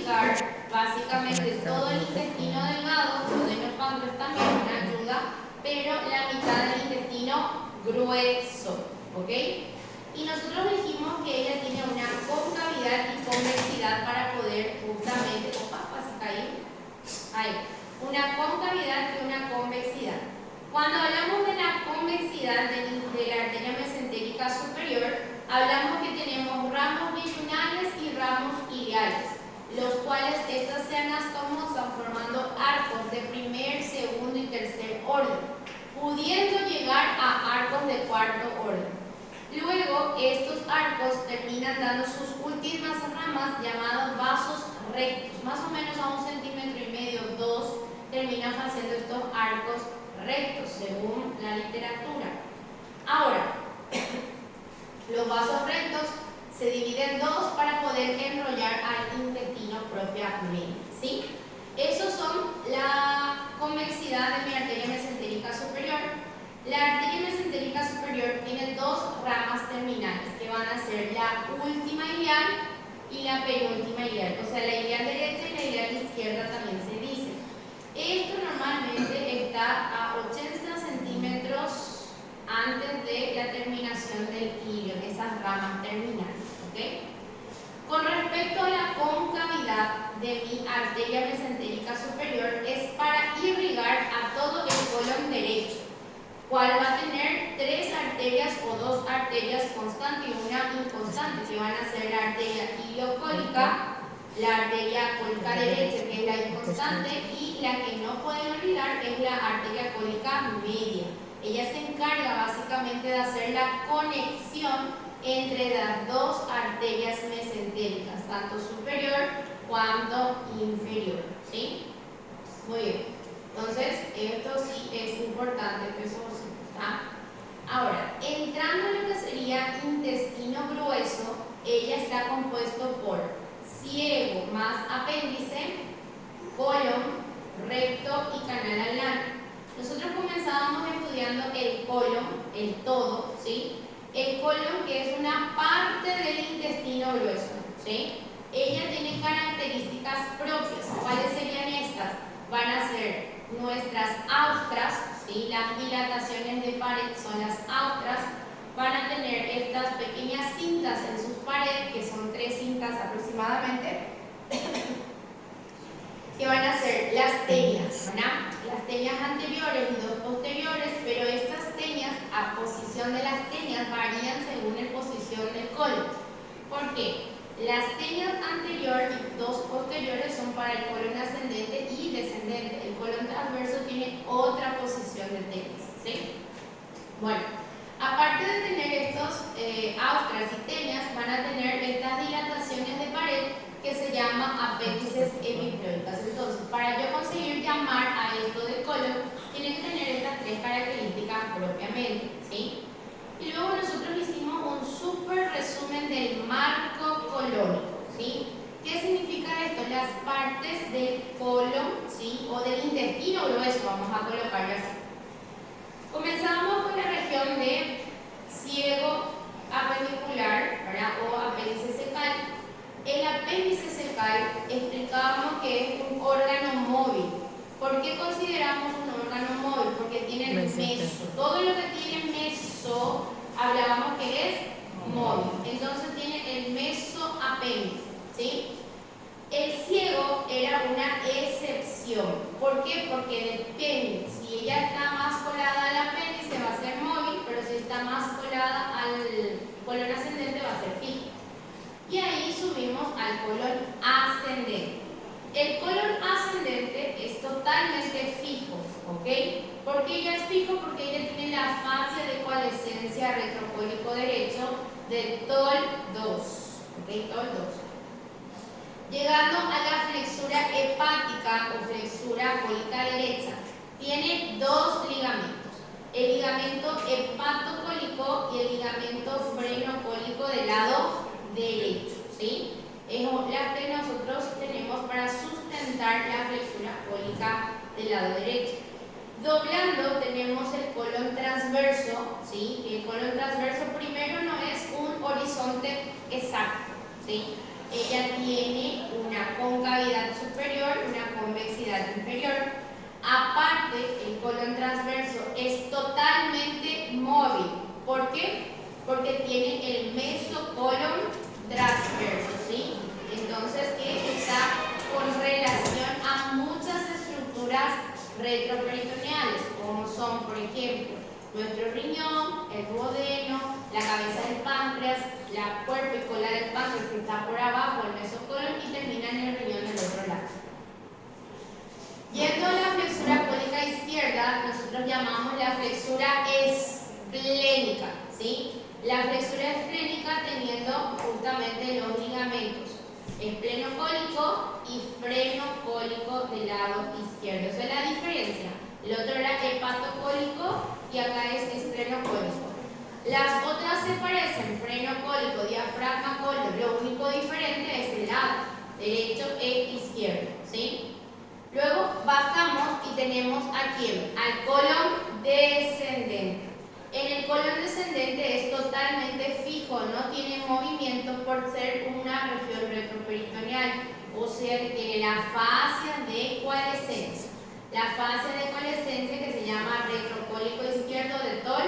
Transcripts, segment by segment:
irrigar básicamente todo el intestino delgado, duodeno páncreas también una ayuda, pero la mitad del intestino grueso, ¿ok? Y nosotros dijimos que ella tiene una concavidad y convexidad para poder justamente, una concavidad y una convexidad. Cuando hablamos de la convexidad de la arteria mesentérica superior, hablamos que tenemos ramos biyunales y ramos iliares, los cuales estas se anastomozan formando arcos de primer, segundo y tercer orden, pudiendo llegar a arcos de cuarto orden. Luego, estos arcos terminan dando sus últimas ramas llamadas vasos rectos, más o menos a 1,5 centímetros, 2, terminan haciendo estos arcos rectos, según la literatura. Ahora, los vasos rectos se dividen en dos para poder enrollar al intestino propiamente, ¿sí? Esos son la convexidad de mi arteria mesentérica superior. La arteria mesentérica superior tiene dos ramas terminales que van a ser la última ilial y la penúltima ilial, o sea, la ilial derecha y la ilial izquierda también se dice. Esto normalmente está a 80 centímetros antes de la terminación del ilio, en esas ramas terminales, ¿ok? Con respecto a la concavidad de mi arteria mesentérica superior, es para irrigar a todo el colon derecho, cual va a tener 3 arterias o 2 arterias constantes y una inconstante, que van a ser la arteria iliocólica, la arteria cólica derecha, que es la inconstante, y la que no pueden olvidar es la arteria cólica media. Ella se encarga básicamente de hacer la conexión entre las dos arterias mesentéricas, tanto superior cuanto inferior, ¿sí? Muy bien. Entonces, esto sí es importante que eso ¿está? Ahora, entrando en lo que sería intestino grueso, ella está compuesto por ciego más apéndice, colon, recto y canal anal. Nosotros comenzábamos estudiando el colon, el todo, ¿sí? El colon, que es una parte del intestino grueso, ¿sí? Ella tiene características propias. ¿Cuáles serían estas? Van a ser nuestras austras, ¿sí? Las dilataciones de pared son las austras. Van a tener estas pequeñas cintas en sus paredes, que son 3 cintas aproximadamente, que van a ser las teñas, ¿verdad? Las teñas anteriores y 2 posteriores, pero estas teñas, a posición de las teñas, varían según la posición del colon. ¿Por qué? Las teñas anterior y 2 posteriores son para el colon ascendente y descendente. El colon transverso tiene otra posición de teñas, ¿sí? Bueno, aparte de tener estos austras y teñas, van a tener estas dilataciones de pared que se llaman apéndices hemipleuricas. Entonces, para yo conseguir llamar a esto de colon, tiene que tener estas 3 características propiamente, ¿sí? Y luego nosotros hicimos un súper resumen del marco colónico, ¿sí? ¿Qué significa esto? Las partes del colon, ¿sí? O del intestino grueso, vamos a colocarlo así. Comenzamos con la región de ciego apendicular, ¿verdad? O apéndice secal. El apéndice secal explicábamos que es un órgano móvil. ¿Por qué consideramos un órgano móvil? Porque tiene el meso. Todo lo que tiene meso, hablábamos que es móvil. Entonces tiene el mesoapéndice, ¿sí? El ciego era una excepción. ¿Por qué? Porque depende. Si ella está más colada al apéndice va a ser móvil, pero si está más colada al colon ascendente va a ser fijo. Y ahí subimos al colon ascendente. El colon ascendente es totalmente fijo, ¿ok? ¿Por qué ella es fijo? Porque ella tiene la fase de coalescencia retrocólico derecho de TOL2, ¿ok? TOL2. Llegando a la flexura hepática o flexura cólica derecha, tiene 2 ligamentos. El ligamento hepatocólico y el ligamento frenocólico del lado derecho, ¿sí? Es la que nosotros tenemos para sustentar la flexura cólica del lado derecho. Doblando tenemos el colon transverso, ¿sí? Que el colon transverso primero no es un horizonte exacto, ¿sí? Ella tiene una concavidad convexidad inferior. Aparte, el colon transverso es totalmente móvil. ¿Por qué? Porque tiene el mesocolon transverso, ¿sí? Entonces, que está con relación a muchas estructuras retroperitoneales, como son, por ejemplo, nuestro riñón, el duodeno, la cabeza del páncreas, la cuerpo y cola del páncreas que está por abajo, el mesocolon, y termina en el riñón del otro lado. Yendo a la flexura cólica izquierda, nosotros llamamos la flexura esplénica, ¿sí? La flexura esplénica teniendo justamente los ligamentos esplenocólico y frenocólico del lado izquierdo. Esa es la diferencia. El otro era hepatocólico y acá es esplenocólico. Las otras se parecen, frenocólico, diafragmacólico. Lo único diferente es el lado derecho e izquierdo, ¿sí? Luego bajamos y tenemos aquí al colon descendente. En el colon descendente es totalmente fijo, no tiene movimiento por ser una región retroperitoneal, o sea que tiene la fascia de coalescencia. La fascia de coalescencia que se llama retrocólico izquierdo de TOL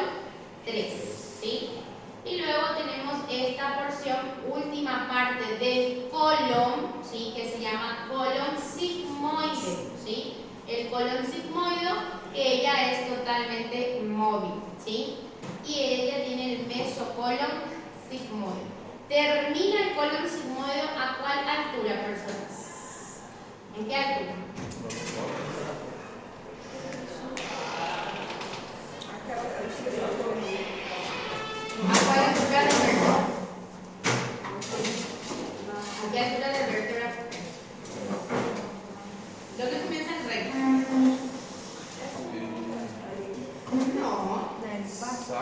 3, ¿sí? Y luego tenemos esta porción, última parte del colon, ¿sí? Que se llama colon sigmoide, ¿sí? El colon sigmoide, que ella es totalmente móvil, ¿sí? Y ella tiene el mesocolon sigmoide. ¿Termina el colon sigmoide a cuál altura, personas? ¿En qué altura? ¿A cuál altura de vértebra? ¿A qué altura de vértebra? ¿Dónde comienza el recto? No. Saco.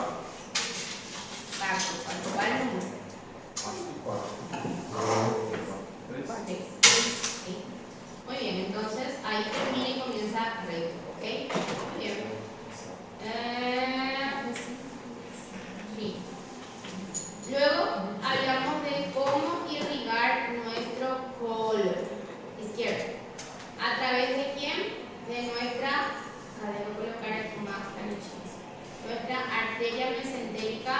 ¿Cuál número? 3. ¿Sí? Muy bien, entonces ahí termina y comienza recto, ¿ok? Muy bien. Sí. Luego hablamos de cómo irrigar nuestro colon izquierdo. ¿A través de quién? De nuestra, debo colocar más canichas, nuestra arteria mesentérica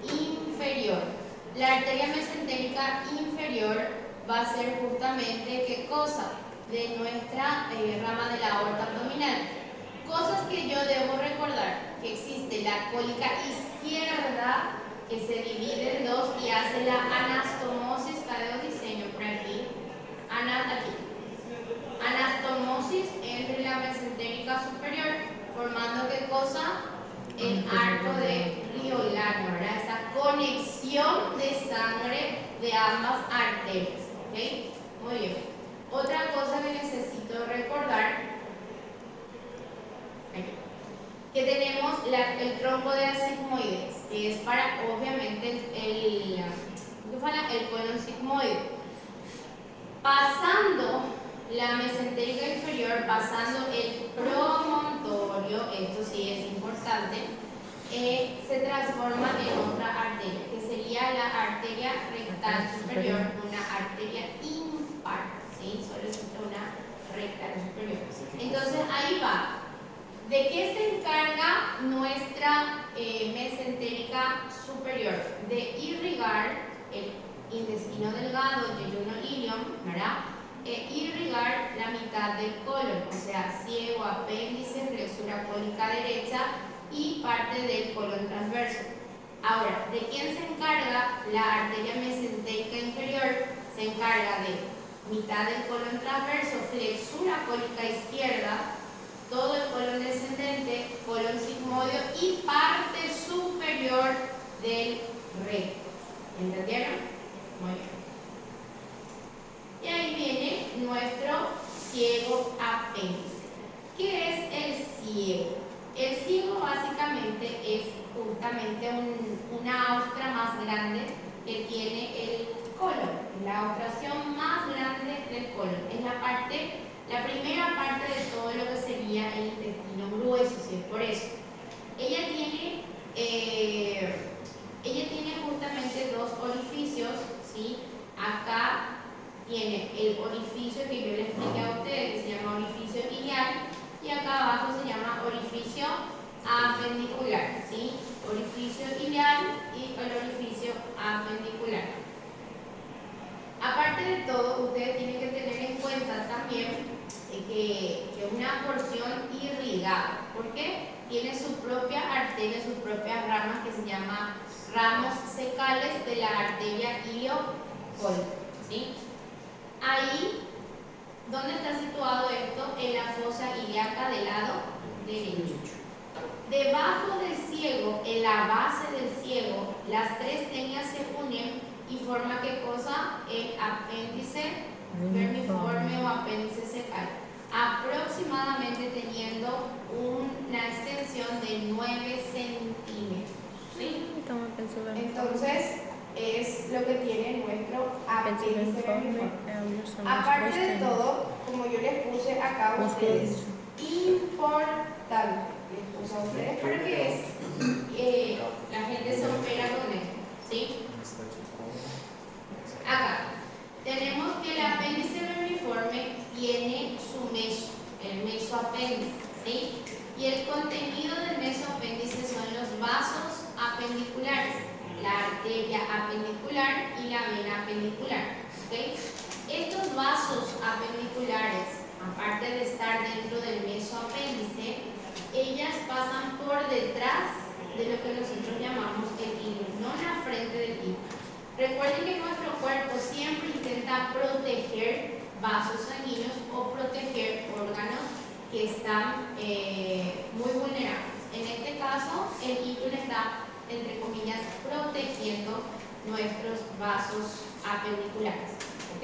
inferior. La arteria mesentérica inferior va a ser justamente, ¿qué cosa? De nuestra rama de la aorta abdominal. Cosas que yo debo recordar, que existe la cólica izquierda, que se divide en dos y hace la anastomosis, cada diseño por aquí, anastomosis entre la mesentérica superior, formando ¿qué cosa? El arco de Riolano, ¿verdad? Esa conexión de sangre de ambas arterias, ¿ok? Muy bien. Otra cosa que necesito recordar, que tenemos el tronco de la sigmoides, que es para obviamente el colon sigmoide. Pasando la mesentérica inferior, pasando el promontorio, esto sí es importante, se transforma en otra arteria, que sería la arteria rectal superior, una arteria impar, ¿sí? Solo existe una rectal superior. Entonces ahí va. ¿De qué se encarga nuestra mesentérica superior? De irrigar el intestino delgado, el yeyuno ilium, ¿verdad? Irrigar la mitad del colon, o sea, ciego, apéndice, flexura cólica derecha y parte del colon transverso. Ahora, ¿de quién se encarga la arteria mesentérica inferior? Se encarga de mitad del colon transverso, flexura cólica izquierda, todo el colon descendente, colon sigmoide y parte superior del recto. ¿Entendieron? Muy bien. Y ahí viene nuestro ciego apéndice. ¿Qué es el ciego? El ciego básicamente es justamente una ostra más grande que tiene el colon, la ostración más grande del colon. Es la primera parte de todo lo que sería el intestino grueso, ¿sí? Por eso. Ella tiene justamente dos orificios, ¿sí? Acá tiene el orificio que yo les expliqué a ustedes, que se llama orificio iliac, y acá abajo se llama orificio apendicular, ¿sí? Orificio iliac y el orificio apendicular. Aparte de todo, ustedes tienen que tener en cuenta también que una porción irrigada, ¿por qué? Tiene su propia arteria, sus propias ramas que se llaman ramos secales de la arteria iliocólica, ¿sí? Ahí, ¿dónde está situado esto? En la fosa ilíaca del lado derecho. Debajo del ciego, en la base del ciego, las tres tenias se unen y forma ¿qué cosa? El apéndice vermiforme o apéndice secal, aproximadamente teniendo una extensión de 9 centímetros, ¿sí? Entonces es lo que tiene nuestro apéndice vermiforme. Aparte de todo, como yo les puse acá a ustedes, importante, les puse a ustedes para que la gente se opera con esto, ¿sí? Acá tenemos que el apéndice vermiforme tiene su meso, el mesoapéndice, ¿sí? Y el contenido del mesoapéndice son los vasos apendiculares, la arteria apendicular y la vena apendicular, ¿ok? Estos vasos apendiculares, aparte de estar dentro del mesoapéndice, ellas pasan por detrás de lo que nosotros llamamos el hilo, no en la frente del hilo. Recuerden que nuestro cuerpo siempre intenta proteger vasos sanguíneos o proteger órganos que están muy vulnerables. En este caso, el hilo está, entre comillas, protegiendo nuestros vasos apendiculares. ¿Ok?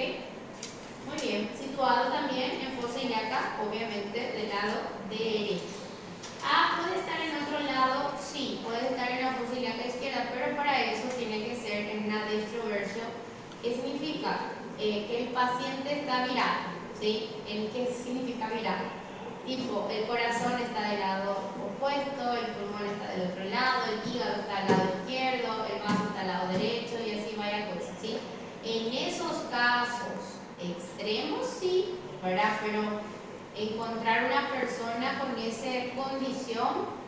Muy bien, situado también en fosa ilíaca, obviamente del lado derecho. ¿Puede estar en otro lado? Sí, puede estar en la fosa ilíaca izquierda, pero para eso tiene que ser en una destroversión. ¿Qué significa? Que el paciente está virado, ¿sí? ¿Qué significa virado? Tipo, el corazón está del lado opuesto, el pulmón está del otro lado, el hígado está al lado izquierdo, el vaso está al lado derecho y así vaya cosas, ¿sí? En esos casos extremos sí, ¿verdad? Pero encontrar una persona con esa condición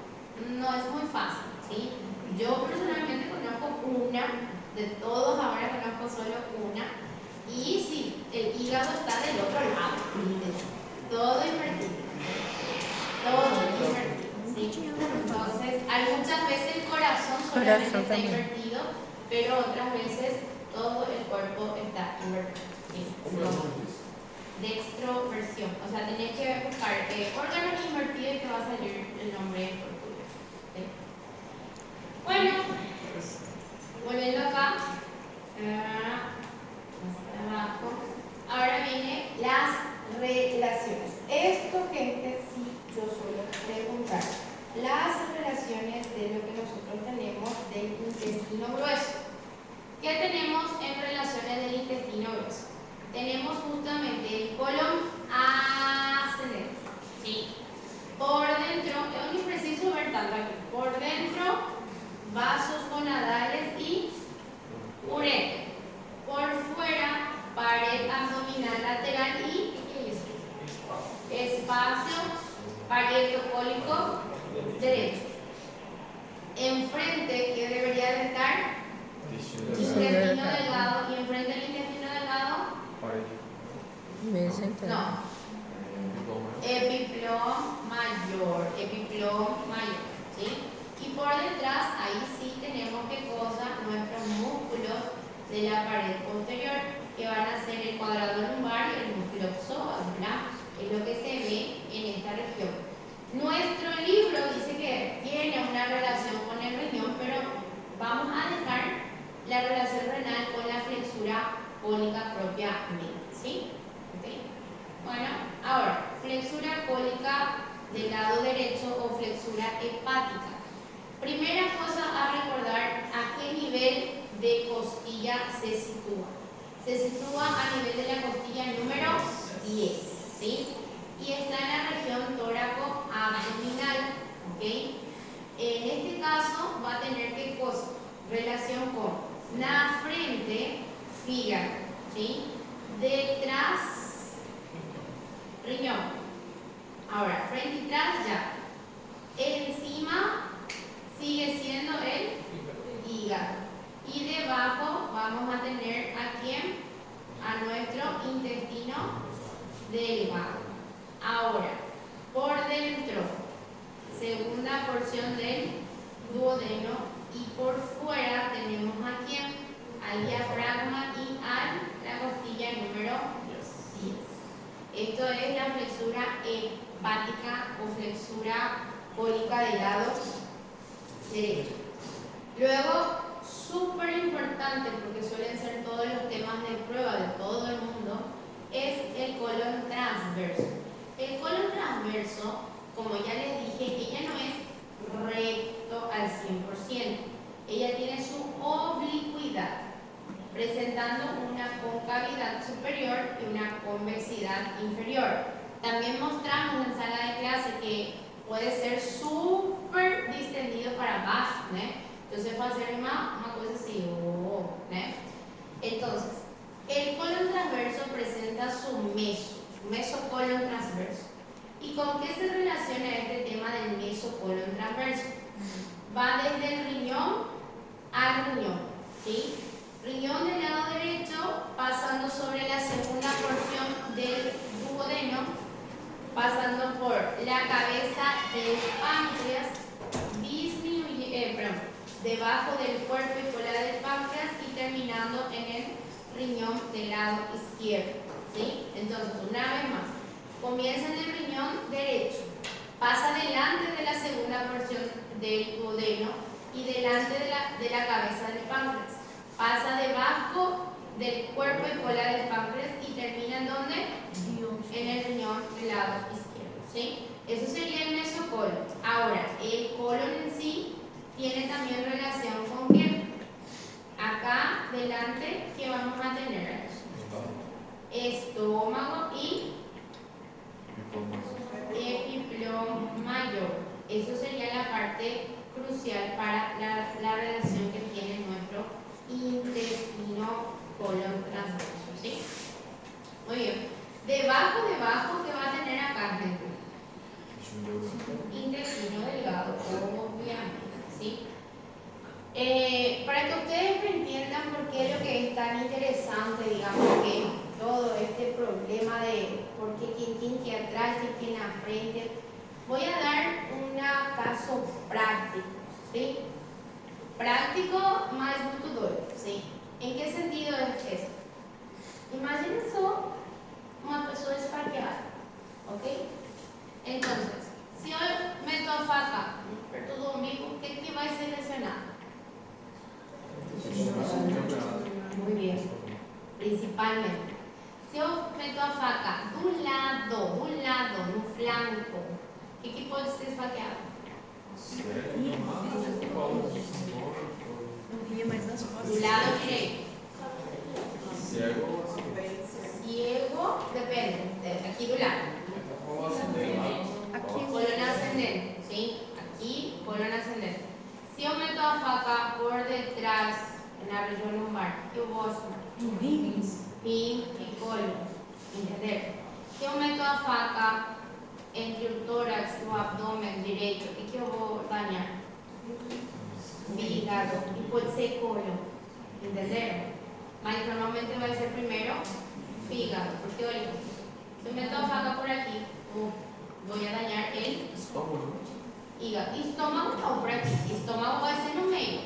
no es muy fácil, ¿sí? Yo personalmente conozco una, de todos ahora conozco solo una, y sí, el hígado está del otro lado, todo invertido, ¿sí? Entonces, hay muchas veces el corazón solamente está invertido, pero otras veces todo el cuerpo está invertido, ¿sí? Dextroversión, o sea, tenés que buscar órganos invertidos y te va a salir el nombre portugués, ¿sí? Bueno, volviendo acá, más para abajo, ahora vienen las relaciones. Esto, gente, sí, yo suelo preguntar. Las relaciones de lo que nosotros tenemos del intestino grueso. ¿Qué tenemos en relaciones del intestino grueso? Tenemos justamente el colon ascendente, ¿sí? Por dentro, es muy preciso ver tanto aquí, por dentro, vasos gonadales y uretra. Por fuera, pared abdominal lateral y espacio parietocólico derecho. Enfrente, que debería de estar intestino delgado, y enfrente del intestino delgado no, epiplón mayor, ¿sí? Y por detrás, ahí sí tenemos ¿qué cosa? Nuestros músculos de la pared posterior, que van a ser el cuadrado lumbar y el músculo psoas, ¿verdad? Es lo que se ve en esta región. Nuestro libro dice que tiene una relación con el riñón, pero vamos a dejar la relación renal con la flexura cólica propiamente, ¿sí? ¿Okay? Bueno, ahora, flexura cólica del lado derecho o flexura hepática. Primera cosa a recordar, ¿a qué nivel de costilla se sitúa? Se sitúa a nivel de la costilla número 10, ¿sí? Y está en la región tóraco-abdominal, ¿ok? En este caso va a tener ¿qué cosa? Relación con la frente, fígado, ¿sí? detrás, riñón. Ahora, frente y atrás ya. Encima sigue siendo el hígado. Y debajo vamos a tener a quién, a nuestro intestino delgado. Ahora, por dentro, segunda porción del duodeno, y por fuera tenemos a quién, al diafragma y a la costilla número 10. Esto es la flexura hepática o flexura cólica del lado derecho. Luego, súper importante, porque suelen ser todos los temas de prueba de todo el mundo, es el colon transverso. El colon transverso, como ya les dije, ella no es recto al 100%. Ella tiene su oblicuidad, presentando una concavidad superior y una convexidad inferior. También mostramos en sala de clase que puede ser súper distendido para abajo, ¿no? Entonces va a ser una cosa así, ¿no? Entonces, el colon transverso presenta su mesocolon transverso. ¿Y con qué se relaciona este tema del mesocolon transverso? Va desde el riñón al riñón, ¿sí? Riñón del lado derecho, pasando sobre la segunda porción del duodeno, pasando por la cabeza del páncreas, debajo del cuerpo y cola del páncreas y terminando en el riñón del lado izquierdo, ¿sí? Entonces, una vez más, comienza en el riñón derecho, pasa delante de la segunda porción del duodeno y delante de la cabeza del páncreas, pasa debajo del cuerpo y cola del páncreas y termina en ¿dónde? En el riñón del lado izquierdo, ¿sí? Eso sería el mesocolon. Ahora, el colon en sí tiene también relación con ¿qué? Acá delante, ¿qué vamos a tener? Estómago y epiploma mayor. Eso sería la parte crucial para la relación que tiene nuestro intestino colon transverso, ¿sí? Muy bien. Debajo, ¿qué va a tener acá, gente? Intestino delgado, obviamente, ¿sí? Para que ustedes me entiendan por qué lo que es tan interesante, digamos, que todo este problema de por qué quién que atrás y quién a frente, voy a dar un caso práctico, ¿sí? Práctico más tutudor, ¿sí? ¿En qué sentido es esto? Imagínense una persona esfaqueada, ¿ok? Entonces, si hoy meto a faca por todo umbigo, ¿qué va a ser lesionado? Muy bien, principalmente. Si yo meto a faca de un lado, no flanco, ¿qué puede ser esfaqueado? Do lado direito. Ciego, depende. Aquí do lado. Aquí colon ascendente, ¿sí? Aquí colon ascendente. Si yo meto a faca por detrás, en la región lumbar, ¿qué voy a hacer? Pin y colon. ¿Entender? Si yo meto a faca entre el tórax y el abdomen derecho, ¿qué voy a dañar? Fígado y puede ser colon. ¿Entender? Mas normalmente va a ser primero fígado, porque oye, si meto a faca por aquí, voy a dañar el hígado. Estómago no, por aquí. Estómago vai ser no meio,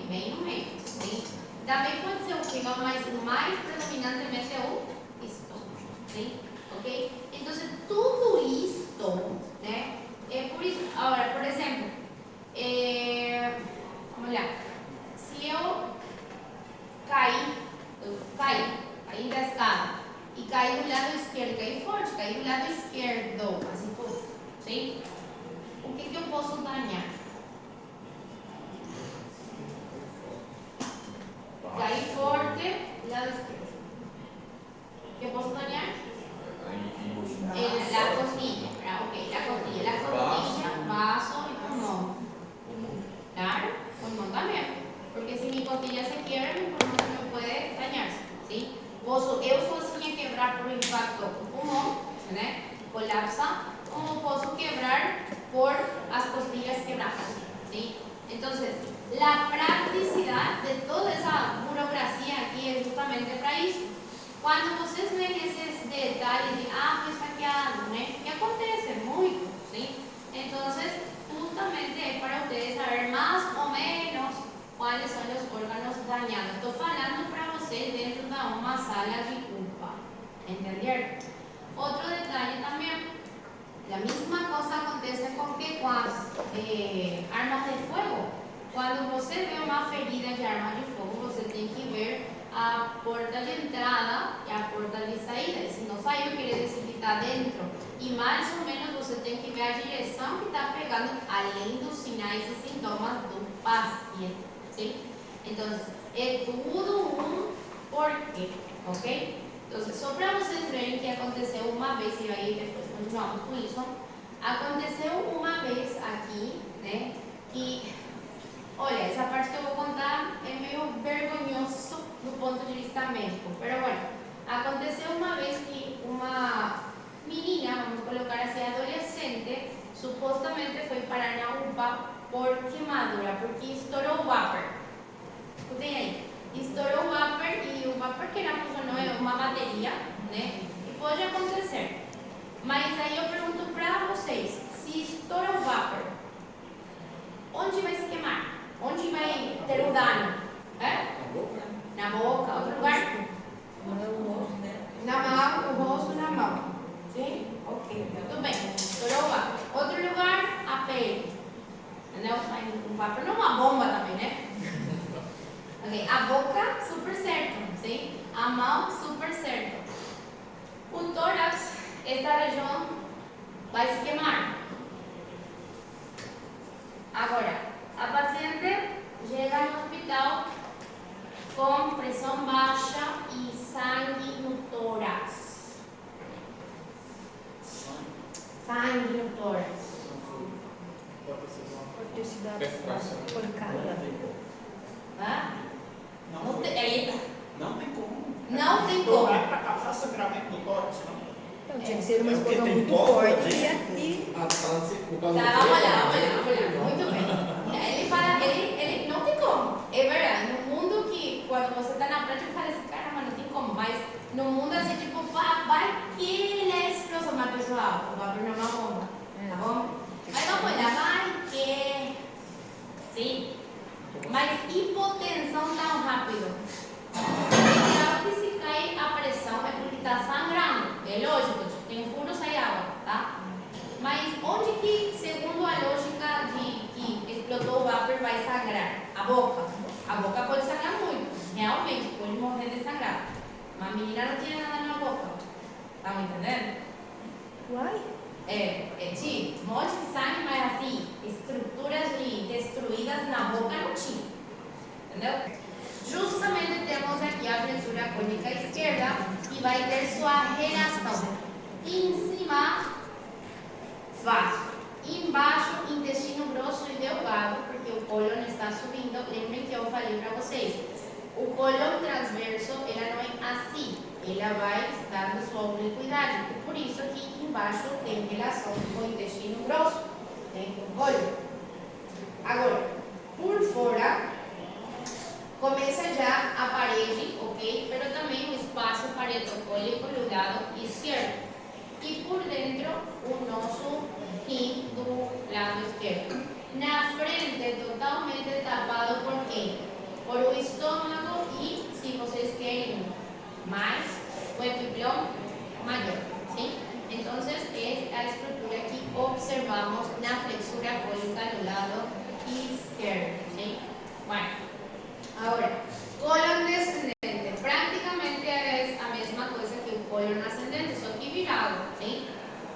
¿sí? Também pode ser o fígado, mas mais predominantemente é o estômago, ¿sí? ¿Ok? Entonces, tudo isto, né? Por isso, agora, por exemplo, vamos lá. Se eu caí da escada e caí do lado esquerdo, caí forte, caí do lado esquerdo, assim, ¿sí? O que eu posso dañar? Caí forte, lado esquerdo. ¿Qué posso dañar? La costilla, ok, la costilla, vaso y pulmón. Claro, pulmón también. Porque si mi costilla se quiebra, mi pulmón no puede dañarse, ¿sí? Eu sozinha quebrar por impacto do pulmão, né? Colapsa, como posso quebrar por as costillas quebradas, ¿sí? Entonces, la practicidad de toda esa burocracia aquí es justamente para isso. Quando vocês veem esses detalhes de, foi saqueado, né? Que acontece muito, ¿sí? Entonces, justamente é para vocês saber mais ou menos quais são os órgãos dañados. Estou falando para vocês dentro de uma sala de UPA, entenderam? Outro detalhe também, a mesma coisa acontece com as armas de fogo. Quando você vê uma ferida de arma de fogo, você tem que ver a porta de entrada e a porta de saída. E se não saiu, quer dizer que está dentro. E mais ou menos você tem que ver a direção que está pegando, além dos sinais e sintomas do paciente. ¿Sí? Então, é tudo um porquê, ok? Então, só para vocês verem que aconteceu uma vez, e aí depois continuamos com isso. Aconteceu uma vez aqui, né? E, olha, essa parte que eu vou contar é meio vergonhoso do ponto de vista médico. Mas, bueno, aconteceu uma vez que uma menina, vamos colocar assim, adolescente, supostamente foi parar na UPA por queimadura, porque estourou o vapor. Escutem aí. Estourou o vapor e o vapor que era funcionou é uma bateria, né? E pode acontecer. Mas aí eu pergunto para vocês, se estoura o vapor, onde vai se queimar? Onde vai ter o dano? Na boca, outro lugar? Na mão, no rosto, na mão. Sim? Ok, tudo bem. Estourou o vapor. Outro lugar, a pele. Entendeu? O vapor não é uma bomba também, né? Okay. A boca, super certo. Sim? A mão, super certo. O tórax, esta região vai se queimar. Agora, a paciente chega no hospital com pressão baixa e sangue no tórax. Sangue no tórax. Pancada. Não tem, eita. Não tem como. Não tem como. Não é para causar sangramento do tórax, não. Então tinha que ser uma explosão muito forte e aqui. Vamos lá. Muito bem. Ele fala, ele não tem como. É verdade. No mundo que, quando você está na prática, fala assim, caramba, não tem como. Mas no mundo assim, tipo, vai que ele é explosão. Mas pessoal, o vapor não é uma bomba. Tá bom? Mas vamos olhar, vai que. Sim. Mas hipotensão tão rápido. Que se cai a pressão é porque está sangrando. É lógico, tem furos aí água, tá? Mas onde que, segundo a lógica de que explotou o vapor, vai sangrar? A boca. A boca pode sangrar muito. Realmente, pode morrer de sangrar. Mas a menina não tinha nada na boca. Estão entendendo? Uai. Tinha um monte de sangue, mas assim, estruturas destruídas na boca não tinha. Entendeu? Justamente temos aqui a flexura cônica esquerda e vai ter sua relação. Em cima, vaso. Embaixo, intestino grosso e delgado, porque o cólon está subindo. Lembrem que eu falei para vocês. O cólon transverso, ela não é assim. Ela vai dando sua obliquidade. Por isso que embaixo tem relação com o intestino grosso, tem o cólon. Agora, por fora, começa já a parede, ok? Pero também o espaço paretocólico do lado esquerdo. E por dentro, o nosso rim do lado esquerdo. Na frente, totalmente tapado por quem? Por o estômago e, se vocês querem mais, o epiplão maior, sim? Então, é a estrutura que observamos na flexura cólica do lado esquerdo, sim? Bueno, agora, colon descendente, praticamente é a mesma coisa que o colon ascendente, só que virado, sim?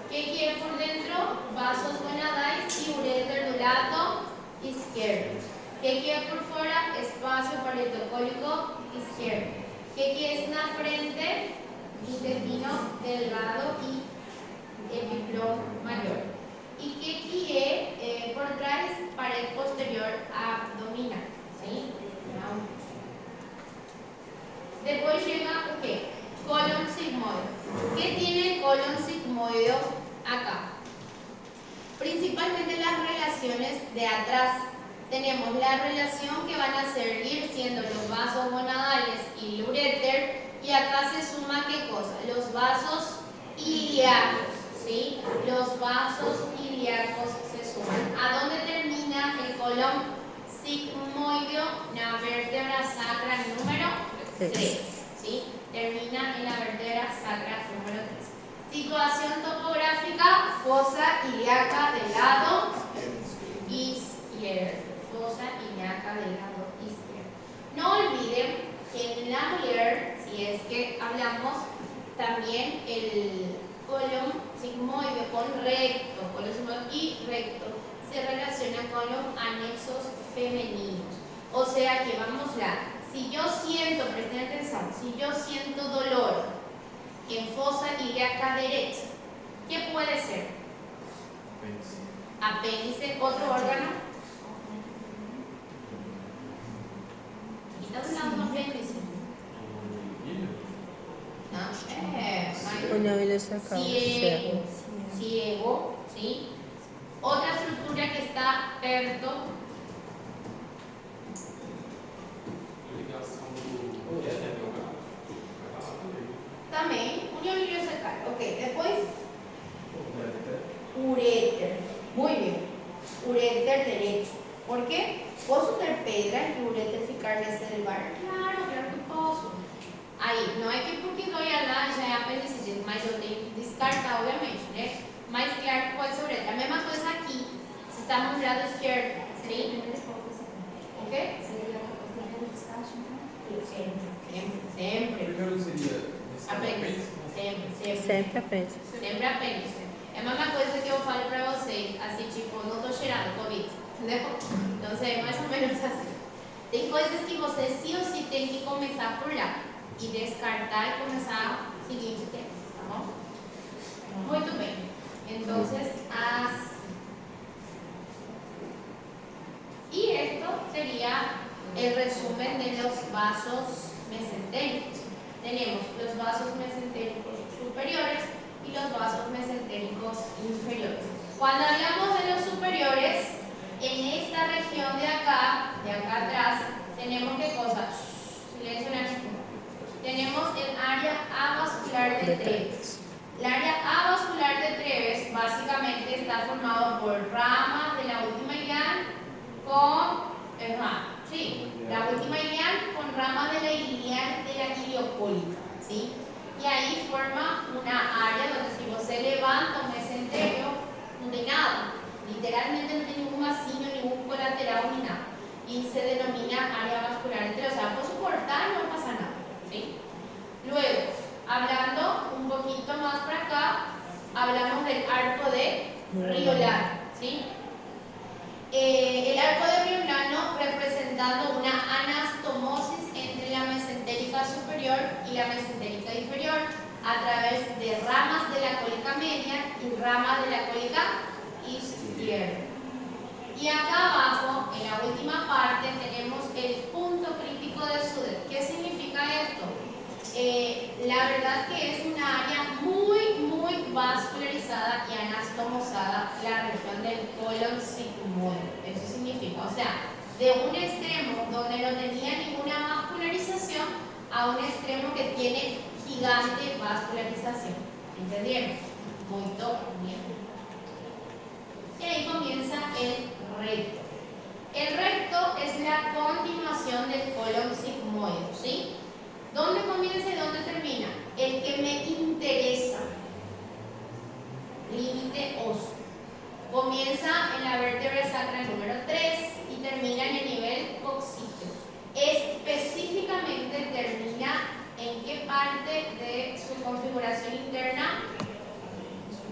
O que é por dentro? Vasos gonadais e ureter do lado esquerdo. O que é por fora? Espaço paretocólico esquerdo. O que é na frente? Intestino delgado e epiplão maior. E o que é por trás? Parede posterior abdominal. Sim? Não. Depois chega o quê? colon sigmoide. ¿Qué tiene el colon sigmoide acá? Principalmente las relaciones de atrás. Tenemos la relación que van a seguir siendo los vasos gonadales y el uréter, y acá se suma ¿qué cosa? Los vasos ilíacos, ¿sí? Los vasos ilíacos se suman. ¿A dónde termina el colon sigmoideo? La vértebra sacra número 3, ¿sí? Termina en la vértebra sacra número 3. Situación topográfica, fosa ilíaca del lado izquierdo. Fosa ilíaca del lado izquierdo. No olviden que en la mujer, si es que hablamos, también el colon sigmoide con recto, colon sigmoide y recto, se relaciona con los anexos femeninos. O sea que vamos a, si yo siento, presten atención, si yo siento dolor en fosa ilíaca derecha, ¿qué puede ser? Apéndice, otro órgano. ¿Está un apéndice? Ciego, ciego, ¿sí? Otra estructura que está perto. También, unión iliocecal. Ok, después. Uréter. Muy bien. Uréter derecho. ¿Por qué? ¿Posso ter pedra e uréter ficar nesse lugar? Claro que posso. Aí, não é que porque dói lá já é apendicite, mas eu tenho que descartar, obviamente, né? Mas claro que pode ser uretra. A mesma coisa aqui, se estamos no lado esquerdo, sim? O quê? Sempre. Primeiro seria Apêndice. Sempre. Sempre apêndice. Sempre apêndice. É a mesma coisa que eu falo pra vocês, assim, tipo, não tô cheirando Covid, entendeu? Então, é mais ou menos assim. Tem coisas que você sim ou sim tem que começar por lá e descartar e começar o seguinte tema, tá bom? Muito bem. Então, y esto sería el resumen de los vasos mesentéricos. Tenemos los vasos mesentéricos superiores y los vasos mesentéricos inferiores. Cuando hablamos de los superiores, en esta región de acá atrás, tenemos ¿qué cosa? Silencio en el estudio. Tenemos el área avascular de Treves. El área avascular de Treves básicamente está formado por ramas de la última ilial con la última ilial con ramas de la ilial de la iliocólica, ¿sí? Y ahí forma una área donde si você levanta un mesenterio, no hay nada. Literalmente no tiene ningún vacío, ningún colateral ni nada. Y se denomina área vascular entera. O sea, puedo soportar y no pasa nada, ¿sí? Luego, hablando un poquito más para acá, hablamos del arco de Riolan, ¿sí? El arco de Riolano representando una anastomosis entre la mesentérica superior y la mesentérica inferior a través de ramas de la cólica media y ramas de la cólica izquierda. Y acá abajo, en la última parte, tenemos el punto crítico de Suder. ¿Qué significa esto? La verdad que es una área muy vascularizada y anastomosada, la región del colon sigmoide. Eso significa, o sea, de un extremo donde no tenía ninguna vascularización a un extremo que tiene gigante vascularización. ¿Entendieron? Muy bien. Y ahí comienza el recto. El recto es la continuación del colon sigmoide, ¿sí? ¿Dónde comienza y dónde termina? El que me interesa. Límite óseo. Comienza en la vértebra sacra número 3 y termina en el nivel coxígeo. Específicamente termina en qué parte de su configuración interna,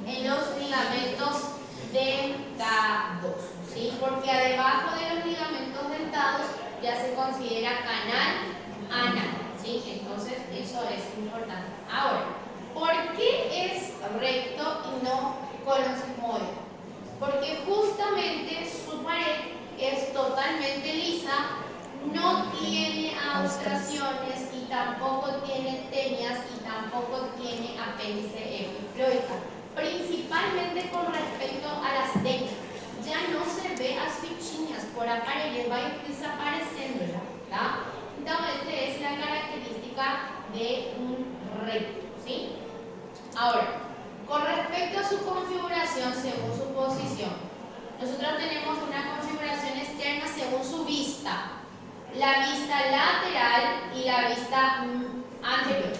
en los ligamentos dentados, ¿sí? Porque debajo de los ligamentos dentados ya se considera canal anal, ¿sí? Entonces eso es importante. Ahora, ¿por qué es recto y no colon sigmoide? Porque justamente su pared es totalmente lisa, no tiene abstracciones y tampoco tiene tenias y tampoco tiene apéndice epiploica. Principalmente con respecto a las tenias. Ya no se ve asfixias por aparello, va a ir desapareciéndola, ¿tá? Entonces, esta es la característica de un recto, ¿sí? Ahora, con respecto a su configuración según su posición, nosotros tenemos una configuración externa según su vista, la vista lateral y la vista anterior.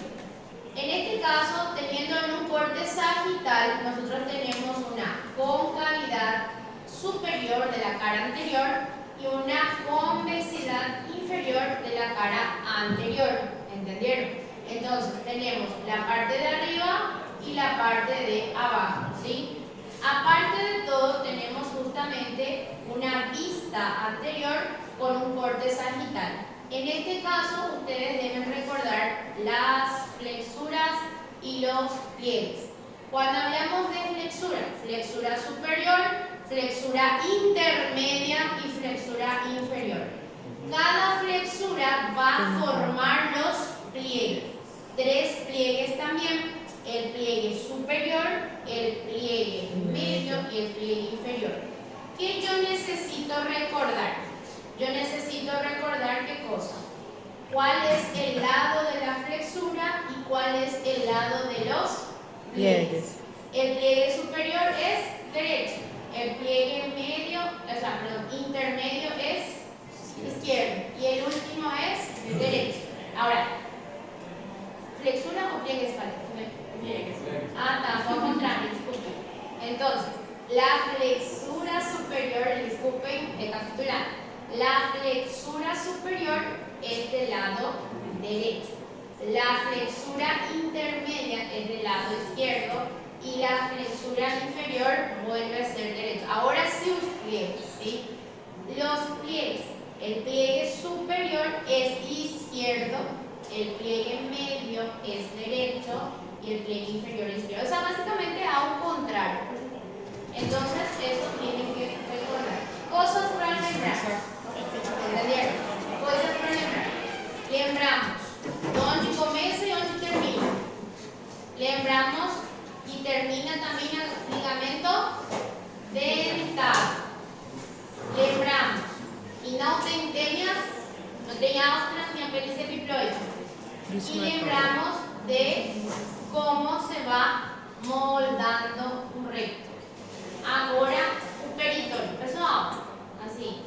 En este caso, teniendo en un corte sagital, nosotros tenemos una concavidad superior de la cara anterior y una convexidad inferior de la cara anterior. ¿Entendieron? Entonces, tenemos la parte de arriba y la parte de abajo, ¿sí? Aparte de todo, tenemos justamente una vista anterior con un corte sagital. En este caso, ustedes deben recordar las flexuras y los pliegues. Cuando hablamos de flexura, flexura superior, flexura intermedia y flexura inferior. Cada flexura va a formar los pliegues. 3 pliegues también, el pliegue superior, el pliegue medio y el pliegue inferior. ¿Qué yo necesito recordar? Yo necesito recordar qué cosa. ¿Cuál es el lado de la flexura y cuál es el lado de los pliegues? El pliegue superior es derecho, el pliegue medio, intermedio es izquierdo y el último es derecho. Ahora, ¿flexura o pliegue espalda? Fue contrario, disculpen. Entonces, la flexura superior, disculpen, recapitulando. La flexura superior es del lado derecho. La flexura intermedia es del lado izquierdo y la flexura inferior vuelve a ser derecho. Ahora sí los pliegues, ¿sí? Los pliegues. El pliegue superior es izquierdo, el pliegue medio es derecho y el pliegue inferior es izquierdo. O sea, básicamente a un contrario. Entonces, eso tienen que recordar. Cosas para lembrar. ¿Entendieron? Cosas para lembrar. Lembramos onde começa y onde termina. Lembramos y termina también el ligamento dentado. Lembramos y no tem tenias, no tem ostras ni apéndice epiploico. Y lembramos de cómo se va moldando un recto. Ahora, un peritón. Pessoal, así.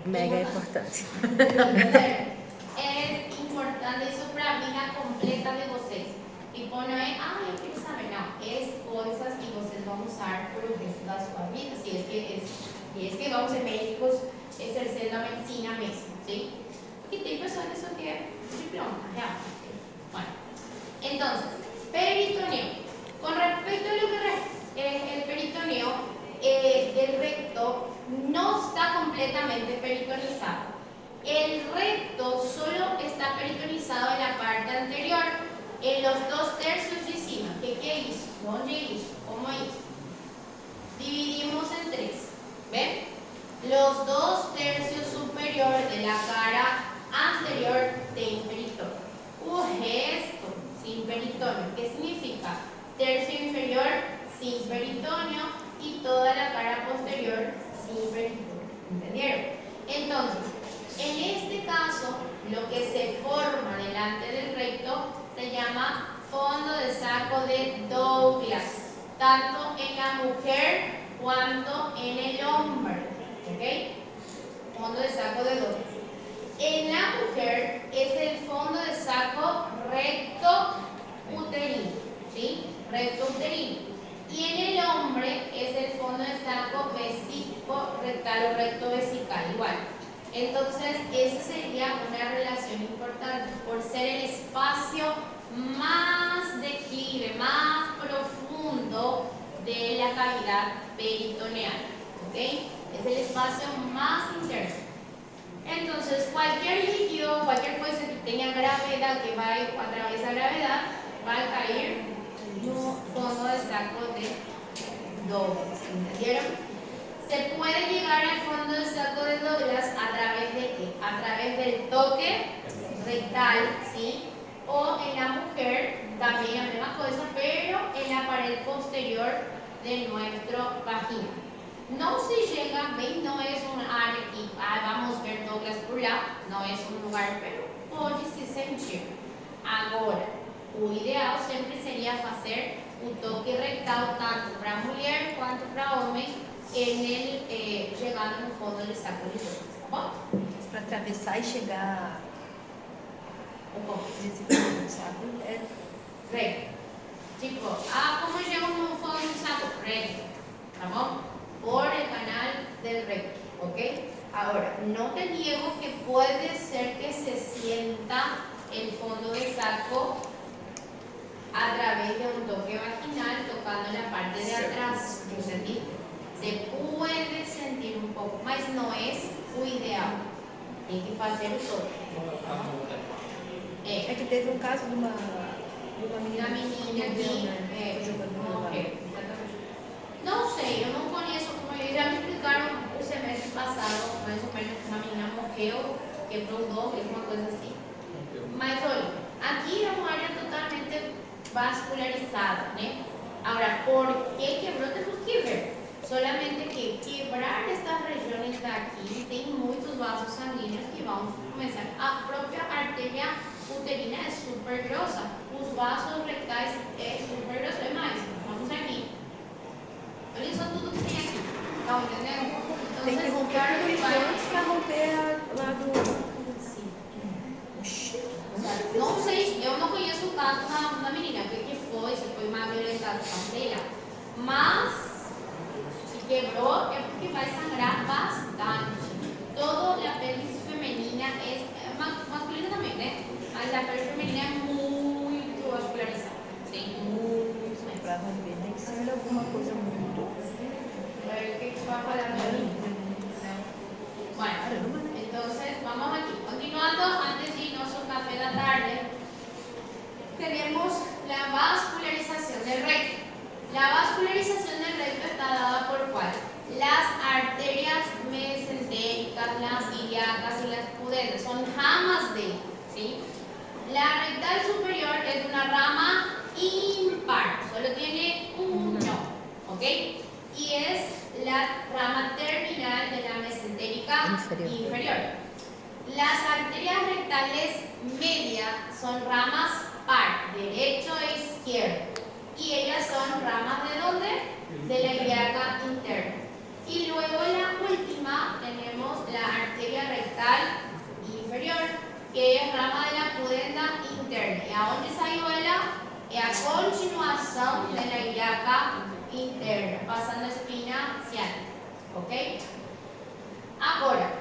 Mega importante. É importante isso para a vida completa de vocês. Tipo, não é, eu quero saber, não. É coisas que vocês vão usar por o resto da sua vida, se é que vão ser médicos exercendo a medicina mesmo, sim? Porque tem pessoas que só querem diploma, real. Bueno, entonces, peritoneo. Con respecto a lo que es el peritoneo, del recto no está completamente peritonizado. El recto solo está peritonizado en la parte anterior, en los 2/3 de cima. ¿Qué hizo? ¿Dónde hizo? ¿Cómo hizo? Dividimos en 3. ¿Ven? Los 2/3 superior de la cara anterior tienen peritoneo. Un gesto sin peritoneo. ¿Qué significa? Tercio inferior sin peritoneo y toda la cara posterior sin peritoneo. ¿Entendieron? Entonces, en este caso, lo que se forma delante del recto se llama fondo de saco de Douglas, tanto en la mujer cuanto en el hombre. ¿Ok? Fondo de saco de Douglas. En la mujer es el fondo de saco recto uterino, ¿sí? Recto uterino. Y en el hombre es el fondo de saco vesíco rectal o recto vesical, igual. Entonces, esa sería una relación importante por ser el espacio más declive, más profundo de la cavidad peritoneal. ¿Ok? Es el espacio más interno. Entonces, cualquier líquido, cualquier cosa que tenga gravedad, que va a través de la gravedad, va a caer en un fondo de saco de Douglas. ¿Entendieron? Se puede llegar al fondo del saco de Douglas a través de qué? A través del toque rectal, ¿sí? O en la mujer también la misma cosa, pero en la pared posterior de nuestro vagina. No se llega, ¿ven? No es un área que vamos a ver Douglas por lá, no es un lugar, pero pode se sentir. Agora, o ideal sempre seria fazer o toque rectal tanto para mulher quanto para homem chegando no fundo do saco de Douglas, tá bom? Para atravessar e chegar nesse fundo do saco é Recto. Tipo, como chego no fundo do saco? Recto, tá bom? Por el canal del recto, ¿ok? Ahora, no te niego que puede ser que se sienta el fondo del saco a través de un toque vaginal tocando la parte de atrás, ¿lo sentiste? Se puede sentir un poco, mas no es o ideal. Tem que fazer o toque. que teve um caso de uma menina, aqui, jogando não sei, eu não conheço como eles já me explicaram o semestre passado, mais ou menos que uma menina morreu, quebrou o dom, uma coisa assim. Mas olha, aqui é uma área totalmente vascularizada, né? Agora, por que quebrou temos que ver. Solamente que quebrar estas regiões daqui tem muitos vasos sanguíneos que vão começar. A própria artéria uterina é super grossa, os vasos rectais é super grosso. É mais, vamos aqui. Olha só tudo que tem aqui. Estão entendendo? Tem que romper tudo isso antes para romper lá do... Não sei, eu não conheço o caso da menina, o que foi, se foi uma violentação dela, mas se quebrou é porque vai sangrar bastante. Toda a pelvis feminina é masculina também, né? Mas a pelvis feminina é muito vascularizada. Sim, muito mesmo. Para romper tem que ser alguma coisa muito... O que vai falar para mim? Bueno, entonces vamos aquí. Continuando, antes de irnos a un café de la tarde, tenemos la vascularización del recto. La vascularización del recto está dada por ¿cuál? Las arterias mesentéricas, las ilíacas y las pudendas. Son ramas de, ¿sí? La rectal superior es una rama impar, solo tiene uno, ¿ok? Y es la rama terminal de la mesentérica inferior. Las arterias rectales medias son ramas par, derecho e izquierdo. Y ellas son ramas ¿de dónde? De la ilíaca interna. Y luego en la última tenemos la arteria rectal inferior, que es rama de la pudenda interna. ¿Y a dónde salió ella? Es a continuación de la ilíaca interna, passando a espina ciática, ok? Agora,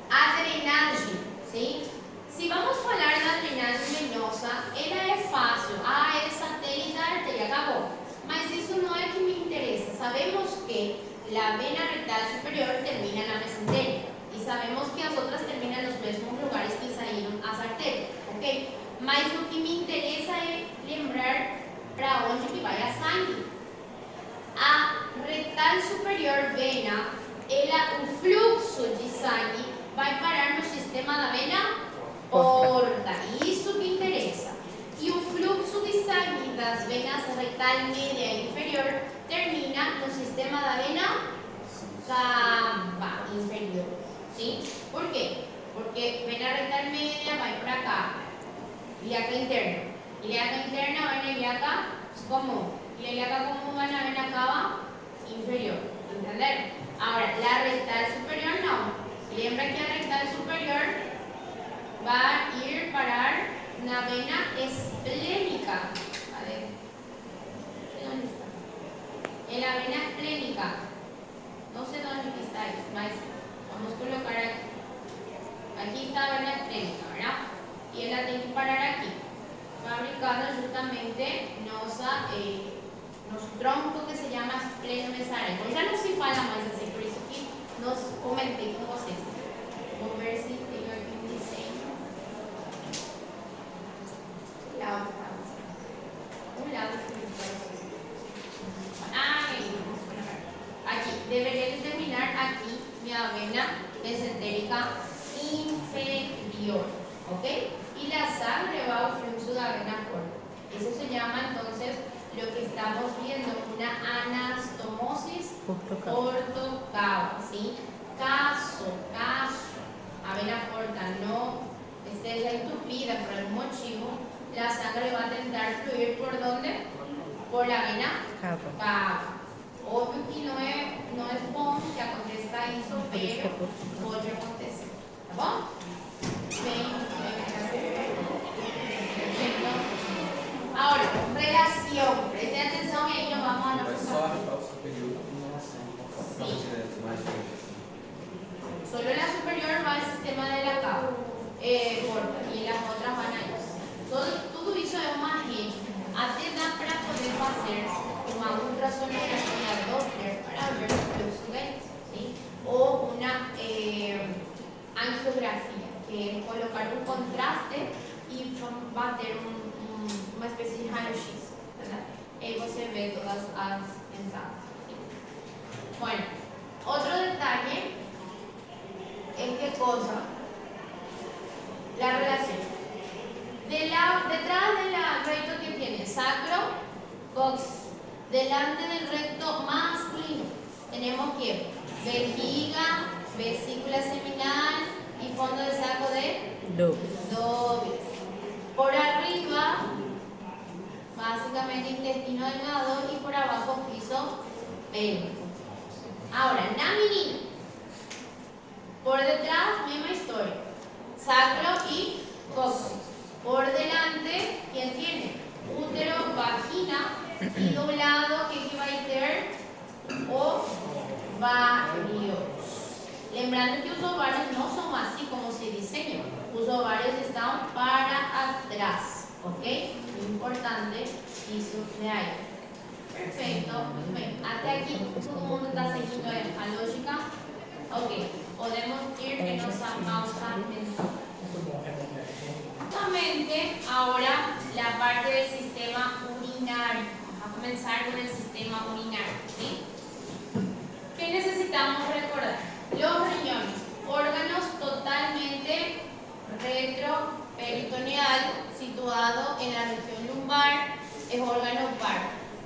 a drenagem, sim? Se vamos falar da drenagem venosa, ela é fácil, é satélite da artéria, acabou. Mas isso não é que me interessa. Sabemos que a vena rectal superior termina na mesentérica e sabemos que as outras terminam nos mesmos lugares que saíram as artérias, ok? Mas o que me interessa é lembrar para onde que vai a sangue. A rectal superior vena, o fluxo de sangue vai parar no sistema da vena porta. Isso que interessa. E o fluxo de sangue das venas rectal média e inferior termina no sistema da vena cava inferior. ¿Sí? ¿Por quê? Porque vena rectal média vai para cá, ilíaca interna. Ilíaca interna vai na ilíaca comum. Y el ilíaca común va a la vena cava inferior. ¿Entender? Ahora, la rectal superior no. Lembra que la rectal superior va a ir parar una vena esplénica. ¿Vale? ¿Dónde está? En la vena esplénica. No sé dónde está ahí, mas vamos a colocar aquí. Aquí está la vena esplénica, ¿verdad? Y ella tiene que parar aquí, fabricando justamente nos troncos que se llama esplenomesáreco. Já não se fala mais assim, por isso que nós comentei com vocês. Vamos ver se tem aqui um desenho. Olhado para vocês. Aqui, deveria determinar y la sangre va al flujo de la vena porta. Eso se llama entonces lo que estamos viendo, una anastomosis ortocava, ¿sí? Caso, a vena porta no esté entupida por algún motivo, la sangre va a intentar fluir ¿por dónde? Por la vena cava. Obvio que no es bom que aconteça isso, pero pode acontecer, tá bom? Perfecto. Ahora, relación. Presten atención y ahí nos vamos a Mas só a superior não Sí. direto, mais direto. Solo la superior va al sistema de la cava, corta, y las otras van a ellos. Tudo isso é uma rede. Até dá para poder fazer uma ultrassonografia Doppler para ver os fluxos gays, ¿sí? O una angiografía, que es colocar un contraste y bater uma especie de raio-x, ¿verdad? Ahí você ve todas as entradas. ¿Sí? Bueno, otro detalle es qué cosa, la relación. Detrás del recto que tiene sacro, coxis. Delante del recto masculino tenemos que vejiga, vesícula seminal y fondo de saco de dobles. Por arriba, básicamente intestino delgado y por abajo piso pélvico. Ahora, naminina. Por detrás, misma historia. Sacro y coxis. Por delante, ¿quién tiene? Útero, vagina y doblado que vai ter ovarios. Lembrando que os ovarios no son así como se diseñan. Los ovarios están para atrás. ¿Ok? Importante eso de ahí. Perfecto. Muy bien. Hasta aquí todo el mundo está siguiendo la lógica. Ok. Podemos ir en nuestra pausa mental. Justamente ahora la parte del sistema urinario. Vamos a comenzar con el sistema urinario, ¿sí? ¿Qué necesitamos recordar? Los riñones, órganos totalmente retroperitoneal, situado en la región lumbar, es órgano par.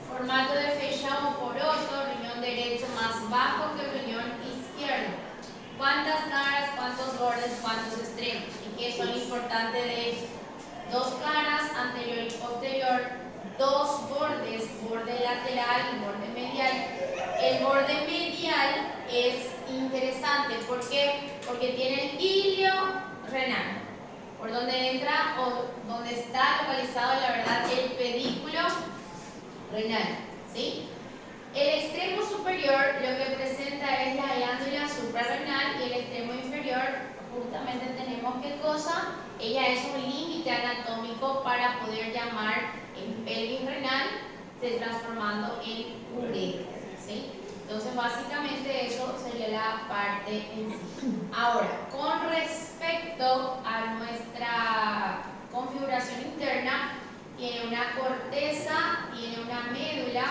Formato de fechado poroto, riñón derecho más bajo que el riñón izquierdo. ¿Cuántas caras, cuántos bordes, cuántos extremos? ¿Y qué son importantes de esto? Dos caras, anterior y posterior, dos bordes, borde lateral y borde medial. El borde medial es interesante, ¿por qué? Porque tiene el ilio renal, por donde entra o donde está localizado, la verdad, el pedículo renal, ¿sí? El extremo superior lo que presenta es la glándula suprarrenal y el extremo inferior, justamente tenemos qué cosa, ella es un límite anatómico para poder llamar el pelvis renal, se transformando en uretra, ¿sí? Entonces básicamente eso sería la parte en sí. Ahora, con respecto a nuestra configuración interna, tiene una corteza, tiene una médula.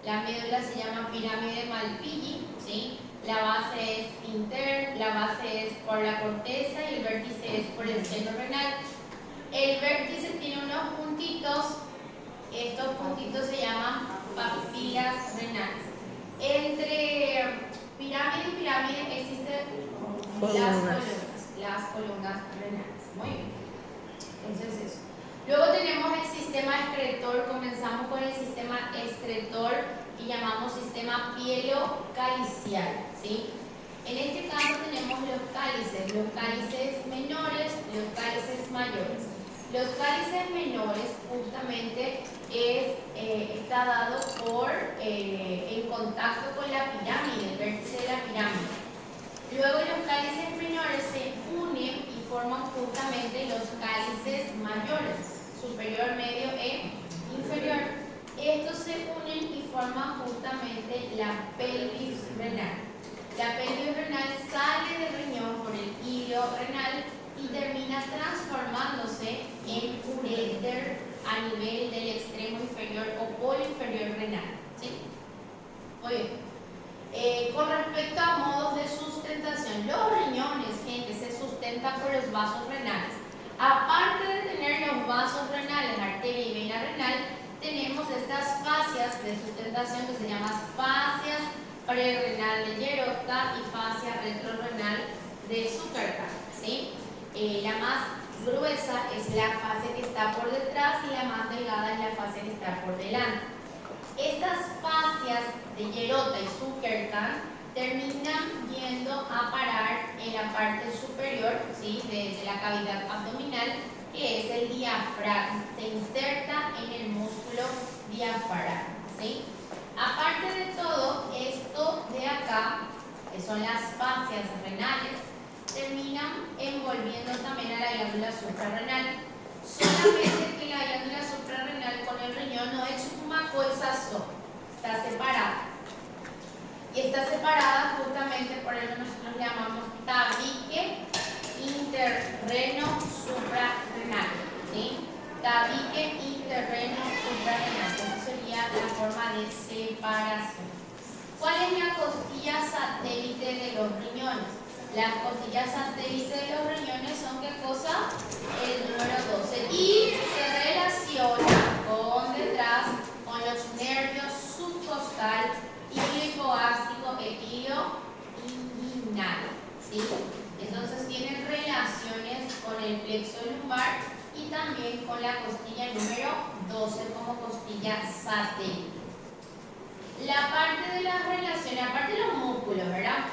La médula se llama pirámide Malpighi, ¿sí? La base es interna, la base es por la corteza y el vértice es por el centro renal. El vértice tiene unos puntitos, estos puntitos se llaman papilas renales. Entre pirámide y pirámide existen las columnas renales. Muy bien. Entonces eso. Luego tenemos el sistema excretor, comenzamos con el sistema excretor y llamamos sistema pielocalicial, ¿sí? En este caso tenemos los cálices menores, los cálices mayores. Los cálices menores justamente está dado por en contacto con la pirámide, el vértice de la pirámide. Luego los cálices menores se unen y forman justamente los cálices mayores, superior, medio e inferior. Estos se unen y forman justamente la pelvis renal. La pelvis renal sale del riñón por el ilio renal y termina transformándose en uréter a nivel del extremo inferior o polo inferior renal, ¿sí? Muy bien. Con respecto a modos de sustentación, los riñones, gente, se sustentan por los vasos renales. Aparte de de sustentación que se llaman fascias prerrenal de Gerota y fascia retrorrenal de Zuckerberg, ¿sí? La más gruesa es la fascia que está por detrás y la más delgada es la fascia que está por delante. Estas fascias de Gerota y Zuckerberg terminan yendo a parar en la parte superior, ¿sí? de la cavidad abdominal, que es el diafragma, se inserta en el músculo diafragma, ¿sí? Aparte de todo, esto de acá, que son las fascias renales, terminan envolviendo también a la glándula suprarrenal. Solamente que la glándula suprarrenal con el riñón no es una cosa sola, está separada. Y está separada justamente por eso nosotros llamamos tabique interreno suprarrenal, ¿sí? Tabique interreno suprarrenal. Esa sería la forma de separación. ¿Cuál es la costilla satélite de los riñones? Las costillas satélites de los riñones son ¿qué cosa? El número 12. Y se relaciona con detrás con los nervios subcostal y hipoástico epilio inguinal, ¿sí? Entonces tienen relaciones con el plexo lumbar y también con la costilla número 12 como costilla satélite. La parte de las relaciones, aparte de los músculos, ¿verdad?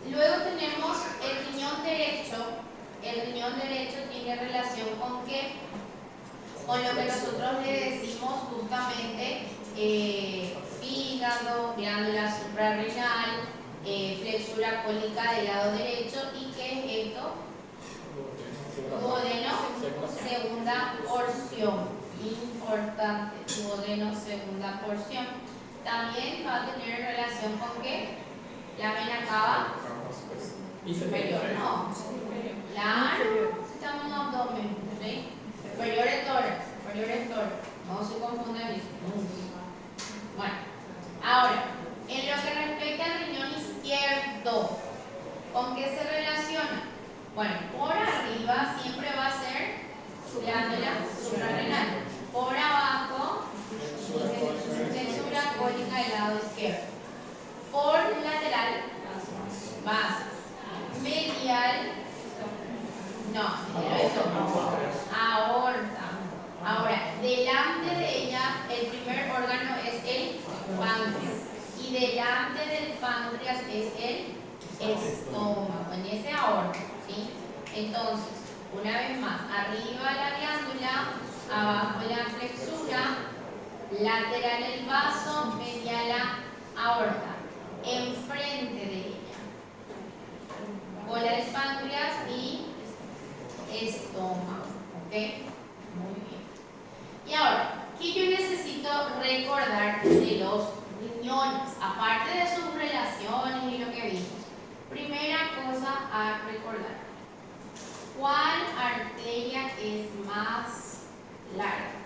Luego tenemos el riñón derecho. El riñón derecho tiene relación con ¿qué? Con lo que nosotros le decimos justamente hígado, glándula suprarrenal, flexura cólica del lado derecho. ¿Y qué es esto? Duodeno, segunda porción. Importante, duodeno, segunda porción. También va a tener relación con ¿qué? La vena cava superior, no. La estamos en abdomen, ¿sí? Superior es tórax, superior es tórax. No se confundan eso. Bueno, ahora, en lo que respecta al riñón izquierdo, ¿con qué se relaciona? Bueno, por arriba siempre va a ser glándula suprarrenal. Por abajo, flexura cólica del lado izquierdo. Por lateral, base. Medial, no, aorta. Ahora, delante de ella, el primer órgano es el páncreas. Y delante del páncreas es el estómago, en ese aorta, ¿sí? Entonces, una vez más, arriba la glándula, abajo la flexura, lateral el vaso, medial la aorta. Enfrente de ella, bola del páncreas y estómago, ¿ok? Muy bien. Y ahora, ¿qué yo necesito recordar de los riñones? Aparte de sus relaciones y lo que vimos. Primera cosa a recordar. ¿Cuál arteria es más larga?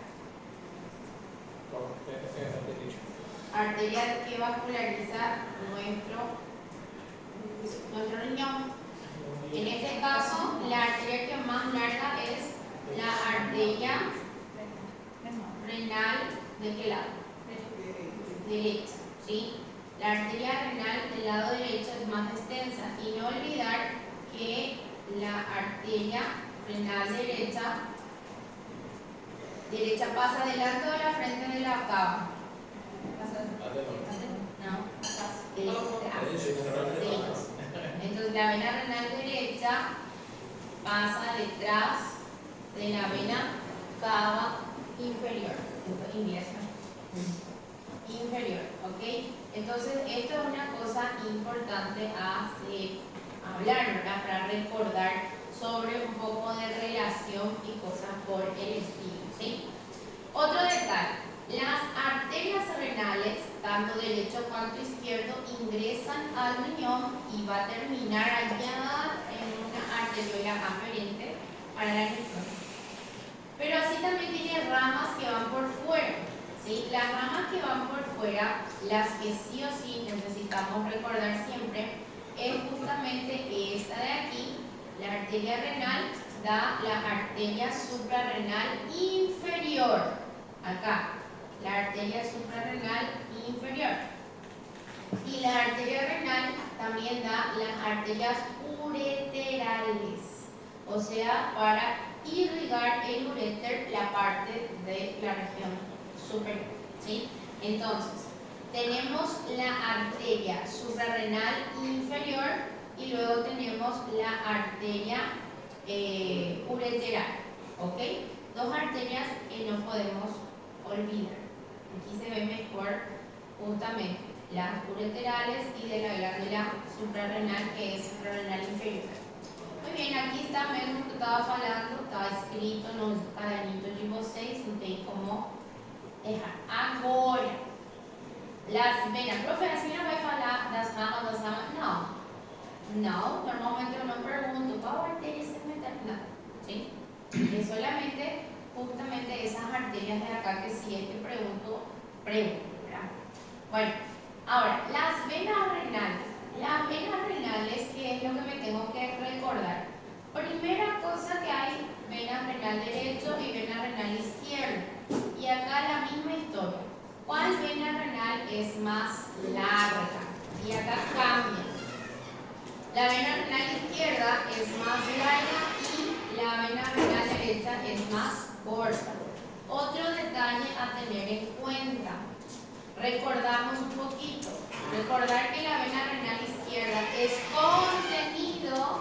Arteria que vasculariza nuestro riñón. En este caso, la arteria que más larga es la arteria renal. ¿De qué lado? Derecha, ¿sí? La arteria renal del lado derecho es más extensa. Y no olvidar que la arteria renal derecha pasa delante de la frente de la cava. Entonces la vena renal derecha pasa detrás de la vena cava inferior. Inferior, ¿ok? Entonces esto es una cosa importante a hablar, ¿verdad? Para recordar sobre un poco de relación y cosas por el estilo, ¿sí? Otro detalle. Las arterias renales, tanto derecho cuanto izquierdo, ingresan al riñón y va a terminar allá en una arteriola aferente para la nefrona. Pero así también tiene ramas que van por fuera, ¿sí? Las ramas que van por fuera, las que sí o sí necesitamos recordar siempre, es justamente esta de aquí. La arteria renal da la arteria suprarrenal inferior, acá. la arteria suprarrenal inferior. Y la arteria renal también da las arterias ureterales, o sea, para irrigar el uréter, la parte de la región superior, ¿sí? Entonces, tenemos la arteria suprarrenal inferior y luego tenemos la arteria ureteral, ¿ok? Dos arterias que no podemos olvidar. Aquí se ve mejor justamente las ureterales y de la glándula suprarrenal, que es suprarrenal inferior. Muy bien, aquí está mesmo que eu estava falando, está escrito no cadernito de vocês, não tem como errar. Agora, las venas. Profe, a senhora vai falar das ramas, Não. Não, normalmente eu não pergunto qual arteria se mete. Não, ¿sí? Es solamente, justamente esas arterias de acá que si es que pregunto, ¿verdad? Bueno, ahora, las venas renales. Las venas renales, ¿qué es lo que me tengo que recordar? Primera cosa que hay, vena renal derecho y vena renal izquierda. Y acá la misma historia. ¿Cuál vena renal es más larga? Y acá cambia. La vena renal izquierda es más larga y la vena renal derecha es más corta. Otro detalle a tener en cuenta. Recordamos un poquito. Recordar que la vena renal izquierda es contenido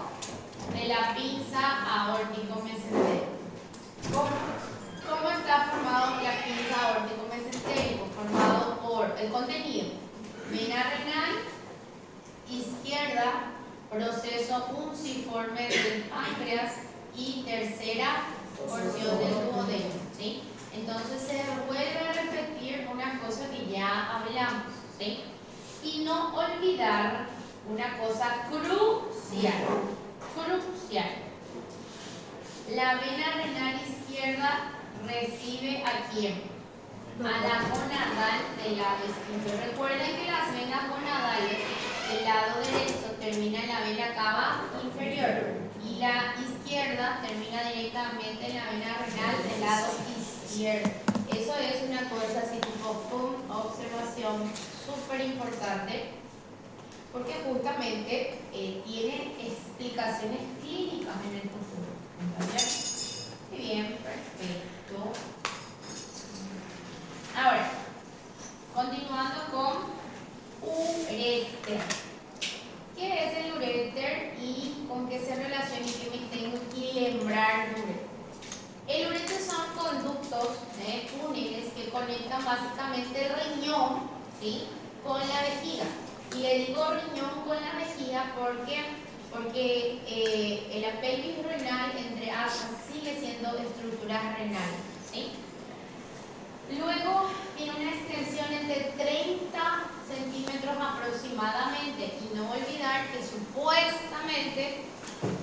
de la pinza aórtico-mesentérica. ¿Cómo está formado la pinza aórtico-mesentérico? Formado por el contenido: vena renal izquierda, proceso unciforme del páncreas y tercera porción del duodeno, ¿sí? Entonces se vuelve a repetir una cosa que ya hablamos, ¿sí? Y no olvidar una cosa crucial. La vena renal izquierda recibe ¿a quién? A la gonadal del lado izquierdo. Recuerden que las venas gonadales del lado derecho termina en la vena cava inferior y la izquierda termina directamente en la vena renal del lado izquierdo. Eso es una cosa así tipo observación súper importante, porque justamente tiene explicaciones clínicas en el futuro. ¿Entendido? Muy bien, perfecto. Ahora, continuando con uréter. ¿Qué es el uréter y con qué se relaciona y qué me tengo que lembrar del uréter? El uréter son conductos túneles que conectan básicamente el riñón, ¿sí?, con la vejiga. Y le digo riñón con la vejiga porque la pelvis renal entre asas sigue siendo estructuras renales, ¿sí? Luego tiene una extensión entre 30 centímetros aproximadamente, y no olvidar que supuestamente,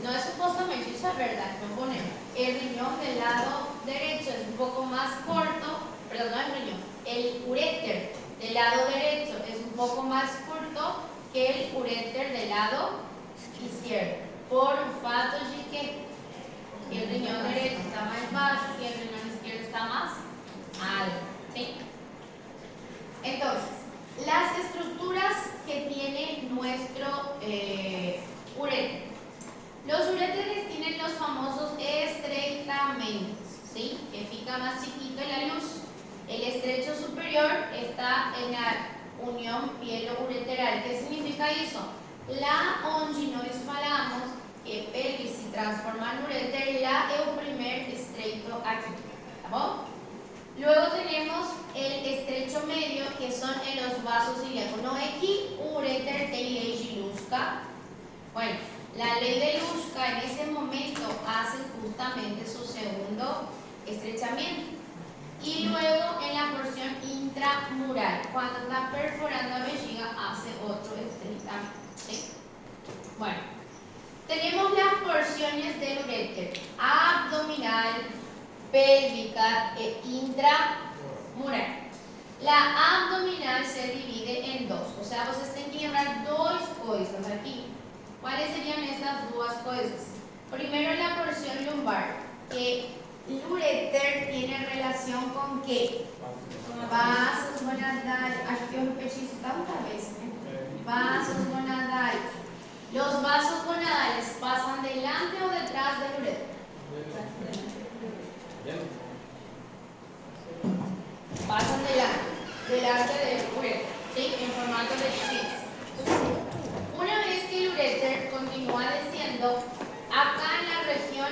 no es supuestamente, eso es verdad, no ponemos, el riñón del lado derecho es un poco más corto, perdón, no el riñón, el uréter del lado derecho es un poco más corto que el uréter del lado izquierdo, por un fato de que el riñón derecho está más bajo y el riñón izquierdo está más alto, ¿sí? Entonces, las estructuras que tiene nuestro uréter. Los uréteres tienen los famosos estreitamentos, ¿sí?, que fica más chiquito en la luz. El estrecho superior está en la unión pielo-ureteral. ¿Qué significa eso? La onde nós falamos que pelvis se transforma en uréter, la es el primer estreito aquí, ¿está bien? Luego tenemos el estrecho medio, que son en los vasos ilíacos. No aquí, uréter de ley de Luska. Bueno, la ley de Luska en ese momento hace justamente su segundo estrechamiento. Y luego en la porción intramural, cuando está perforando la vejiga, hace otro estrechamiento, ¿sí? Bueno, tenemos las porciones del uréter: abdominal, pélvica e intramural. La abdominal se divide en dos, o sea, vocês têm que lembrar dos cosas aquí. ¿Cuáles serían estas dos cosas? Primero, la porción lumbar, que el uréter tiene relación relación con qué? Vasos gonadales. Acho que eu repeti isso tanta vez, né? Vasos gonadales. ¿Los vasos gonadales pasan delante o detrás del ureter? Pasan delante del ureter, ¿sí? En formato de X. Una vez que el ureter continúa desciendo, acá en la región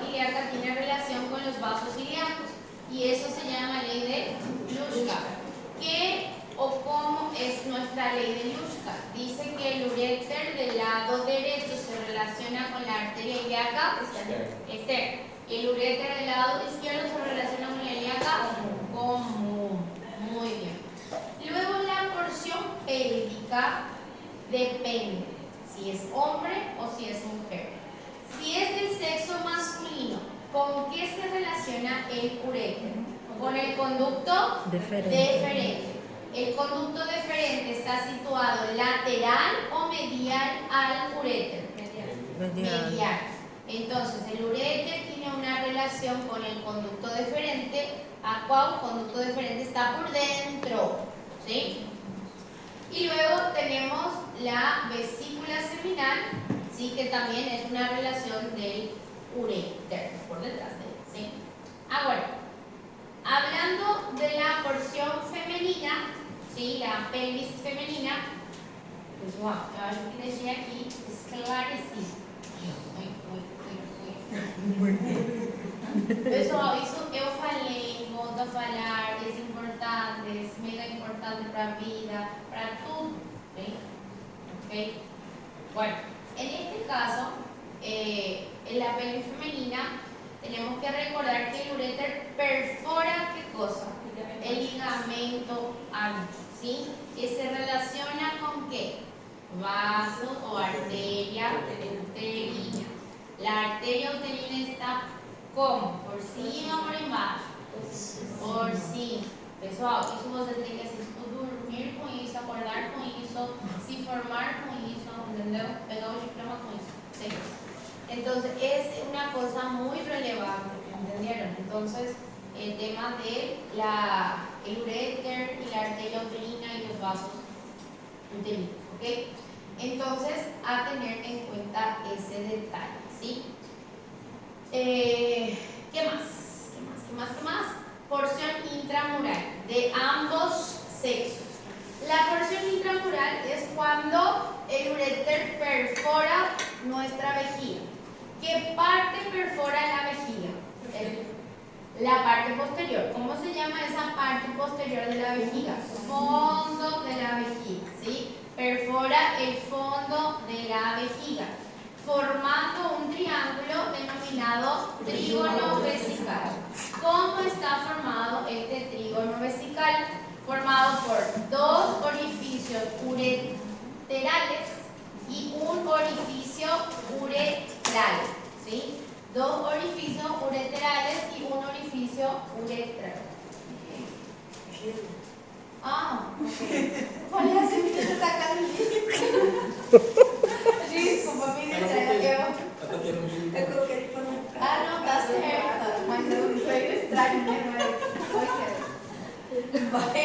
ilíaca tiene relación con los vasos ilíacos y eso se llama ley de Lushka. ¿Qué o cómo es nuestra ley de Lushka? Dice que el ureter del lado derecho se relaciona con la arteria ilíaca externa. El ureter del lado izquierdo se relaciona con la ilíaca común. Muy bien. Luego la porción pélvica depende si es hombre o si es mujer. Si es del sexo masculino, ¿con qué se relaciona el ureter? Con el conducto deferente. El conducto deferente está situado lateral o medial al ureter. Medial. Entonces, el ureter tiene una relación con el conducto deferente, a cual conducto deferente está por dentro, ¿sí? Y luego tenemos la vesícula seminal, ¿sí? Que también es una relación del ureter, por detrás de él, ¿sí? Ahora, hablando de la porción femenina, ¿sí? La pelvis femenina, pues wow, yo acho que deixei aqui esclarecido. Pessoal, isso eu falei, volto a falar, é importante, é mega importante para a vida, para tudo, ¿sí? ¿Okay? Bueno, en este caso, en la pelvis femenina, tenemos que recordar que el ureter perfora, ¿qué cosa? El ligamento ancho, ¿sí? Que se relaciona con ¿qué? Vaso o arteria uterina. La arteria uterina está ¿cómo? ¿Por cima o por embaixo? Por cima. Pessoal, isso você tem que assistir, dormir com isso, acordar com isso, se formar com isso, entendeu? Pegar o diploma com isso. ¿Sí? Entonces, es una cosa muy relevante, ¿entendieron? Entonces, el tema de el ureter y la arteria uterina y los vasos uterinos, ¿ok? Entonces, a tener en cuenta ese detalle, ¿sí? ¿Qué más? Porción intramural de ambos sexos. La porción intramural es cuando el ureter perfora nuestra vejiga. ¿Qué parte perfora la vejiga? La parte posterior. ¿Cómo se llama esa parte posterior de la vejiga? Fondo de la vejiga, ¿sí? Perfora el fondo de la vejiga, formando un triángulo denominado trígono vesical. ¿Cómo está formado este trígono vesical? Formado por dos orificios ureterales y un orificio uretral, ¿sí? Dos orificios ureterales y un orificio uretral. Ah, ok. Falei assim, porque você tá Desculpa, me distraí. Eu coloquei para não ficar. Ah, não, tá certo. Mas eu foi estranho, né? Mas foi certo. Vai.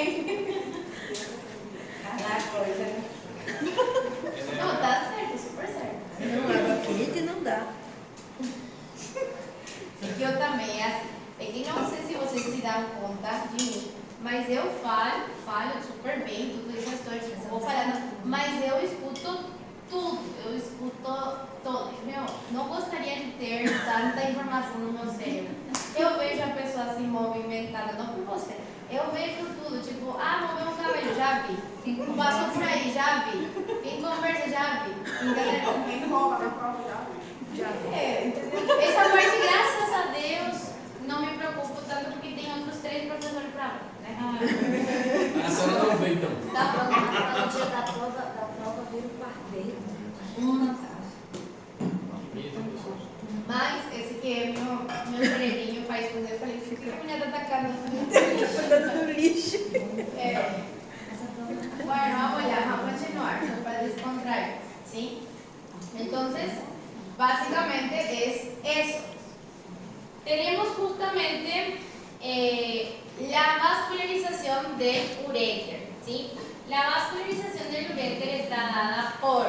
Caraca, coisa. Não, tá certo, super certo. Não, aqui não dá. Que eu também, é assim. É que não sei se vocês se dão conta de mim, mas eu falo super bem, tudo isso eu estou, vou falando, mas eu escuto tudo, eu escuto todo. Meu, não gostaria de ter tanta informação no meu cérebro. Eu vejo a pessoa se movimentada, não por você. Eu vejo tudo, tipo, moveu um cabelo, já vi. Passou por aí, já vi. Em conversa, já vi. Entendeu? Quem rola na prova já vi. Entendeu? Essa parte, graças a Deus, não me preocupo tanto porque tem outros 3 professores para lá, né? A senhora não veio então. Tá pronto. No dia da prova veio o quarteto. Na casa. Mas esse que é meu cerebrinho faz coisa, eu falei, por que a mulher tá atacando No lixo. Bueno, vamos a continuar, para descontraer, ¿sí? Entonces, básicamente es eso. tenemos justamente la vascularización del uréter, ¿sí? La vascularización del uréter está dada por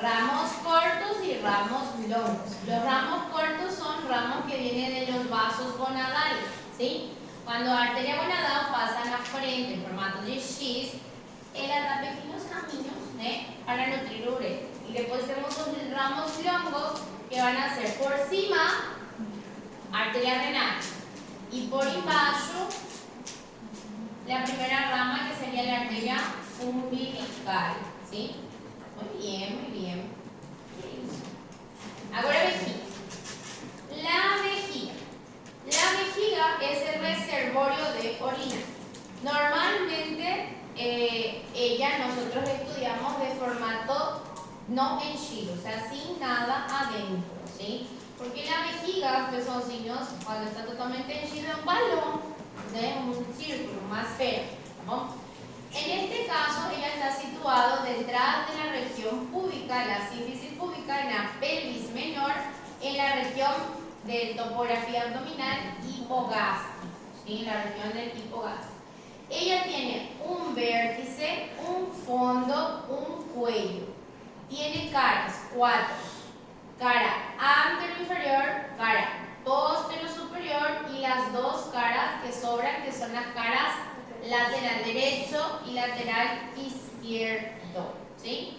ramos cortos y ramos longos. Los ramos cortos son ramos que vienen de los vasos gonadales, ¿sí? Cuando arteria gonadal pasan a frente en formato de X, él da pequeños caminos para nutrir el uréter. Y después tenemos los ramos longos que van a ser por cima arteria renal y por embaixo la primera rama que sería la arteria umbilical, ¿sí? Muy bien, muy bien. Ahora vejiga. La vejiga es el reservorio de orina. Normalmente nosotros estudiamos de formato no henchido, o sea, sin nada adentro, ¿sí? Porque la vejiga, pues son signos, cuando está totalmente henchido, en un balón, un círculo, una esfera, ¿no? En este caso, ella está situado detrás de la región púbica, la sínfisis púbica, en la pelvis menor, en la región de topografía abdominal hipogástrica, ¿sí? En la región del hipogástrico. Ella tiene un vértice, un fondo, un cuello. Tiene caras, 4. Cara anterior inferior, cara posterior superior y las dos caras que sobran, que son las caras lateral derecho y lateral izquierdo, ¿sí?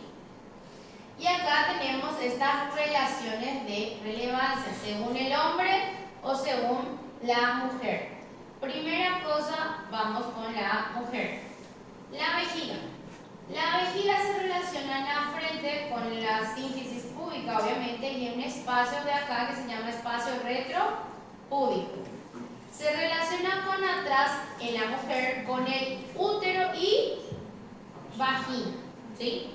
Y acá tenemos estas relaciones de relevancia según el hombre o según la mujer. Primera cosa, vamos con la mujer. La vejiga. La vejiga se relaciona en la frente con la sínfisis púbica, obviamente, y en un espacio de acá que se llama espacio retropúbico. Se relaciona con atrás en la mujer con el útero y vagina, ¿sí?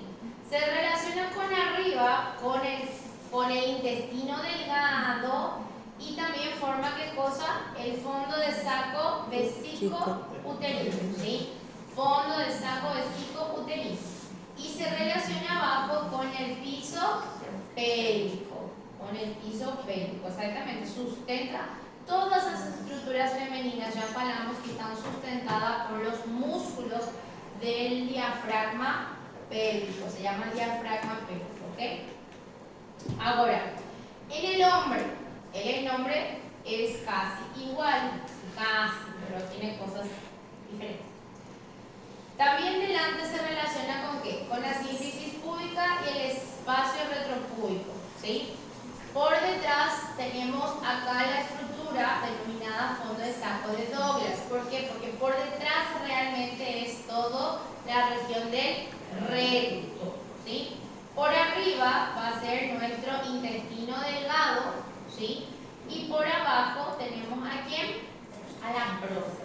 Se relaciona con arriba con el intestino delgado y también forma, ¿qué cosa? El fondo de saco vesíco-uterino, ¿sí? Fondo de saco vesíco-uterino. Y se relaciona abajo con el piso pélvico, exactamente, sustenta todas las estructuras femeninas, ya hablamos que están sustentadas por los músculos del diafragma pélvico, se llama diafragma pélvico, ¿ok? Ahora, en el hombre es casi igual, pero tiene cosas diferentes. También delante se relaciona con ¿qué? Con la sínfisis púbica y el espacio retropúbico, ¿sí? Por detrás tenemos acá la estructura denominada fondo de saco de Douglas. ¿Por qué? Porque por detrás realmente es todo la región del recto, ¿sí? Por arriba va a ser nuestro intestino delgado, ¿sí? Y por abajo tenemos a ¿quién? A la próstata.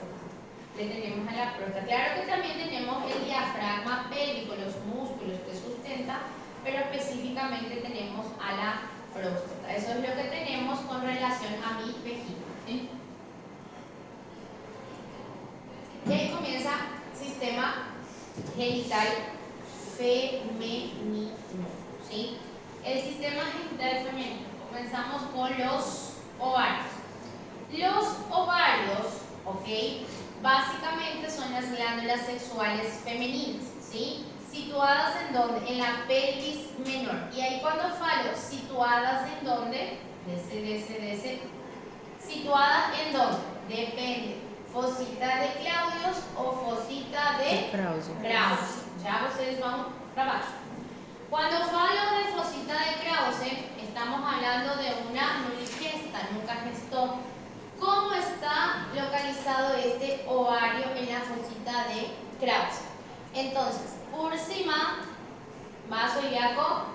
Le tenemos a la próstata. Claro que también tenemos el diafragma pélvico, los músculos que sustentan, pero específicamente tenemos a la próstata. Eso es lo que tenemos con relación a mi vejiga, ¿sí? Y ahí comienza sistema genital femenino, ¿sí? El sistema genital femenino. Comenzamos con los ovarios. Los ovarios, ¿ok? Básicamente son las glándulas sexuales femeninas, ¿sí? ¿Situadas en dónde? En la pelvis menor. Y ahí cuando falo, ¿situadas en dónde? ¿Situadas en dónde? Depende. ¿Fosita de Claudius o fosita de Krause? Ya ustedes van para abajo. Cuando falo de fosita de Krause, estamos hablando de una nulligesta, nunca gestó. ¿Cómo está localizado este ovario en la fosita de Krause? Entonces, Ursima, vaso ilíaco,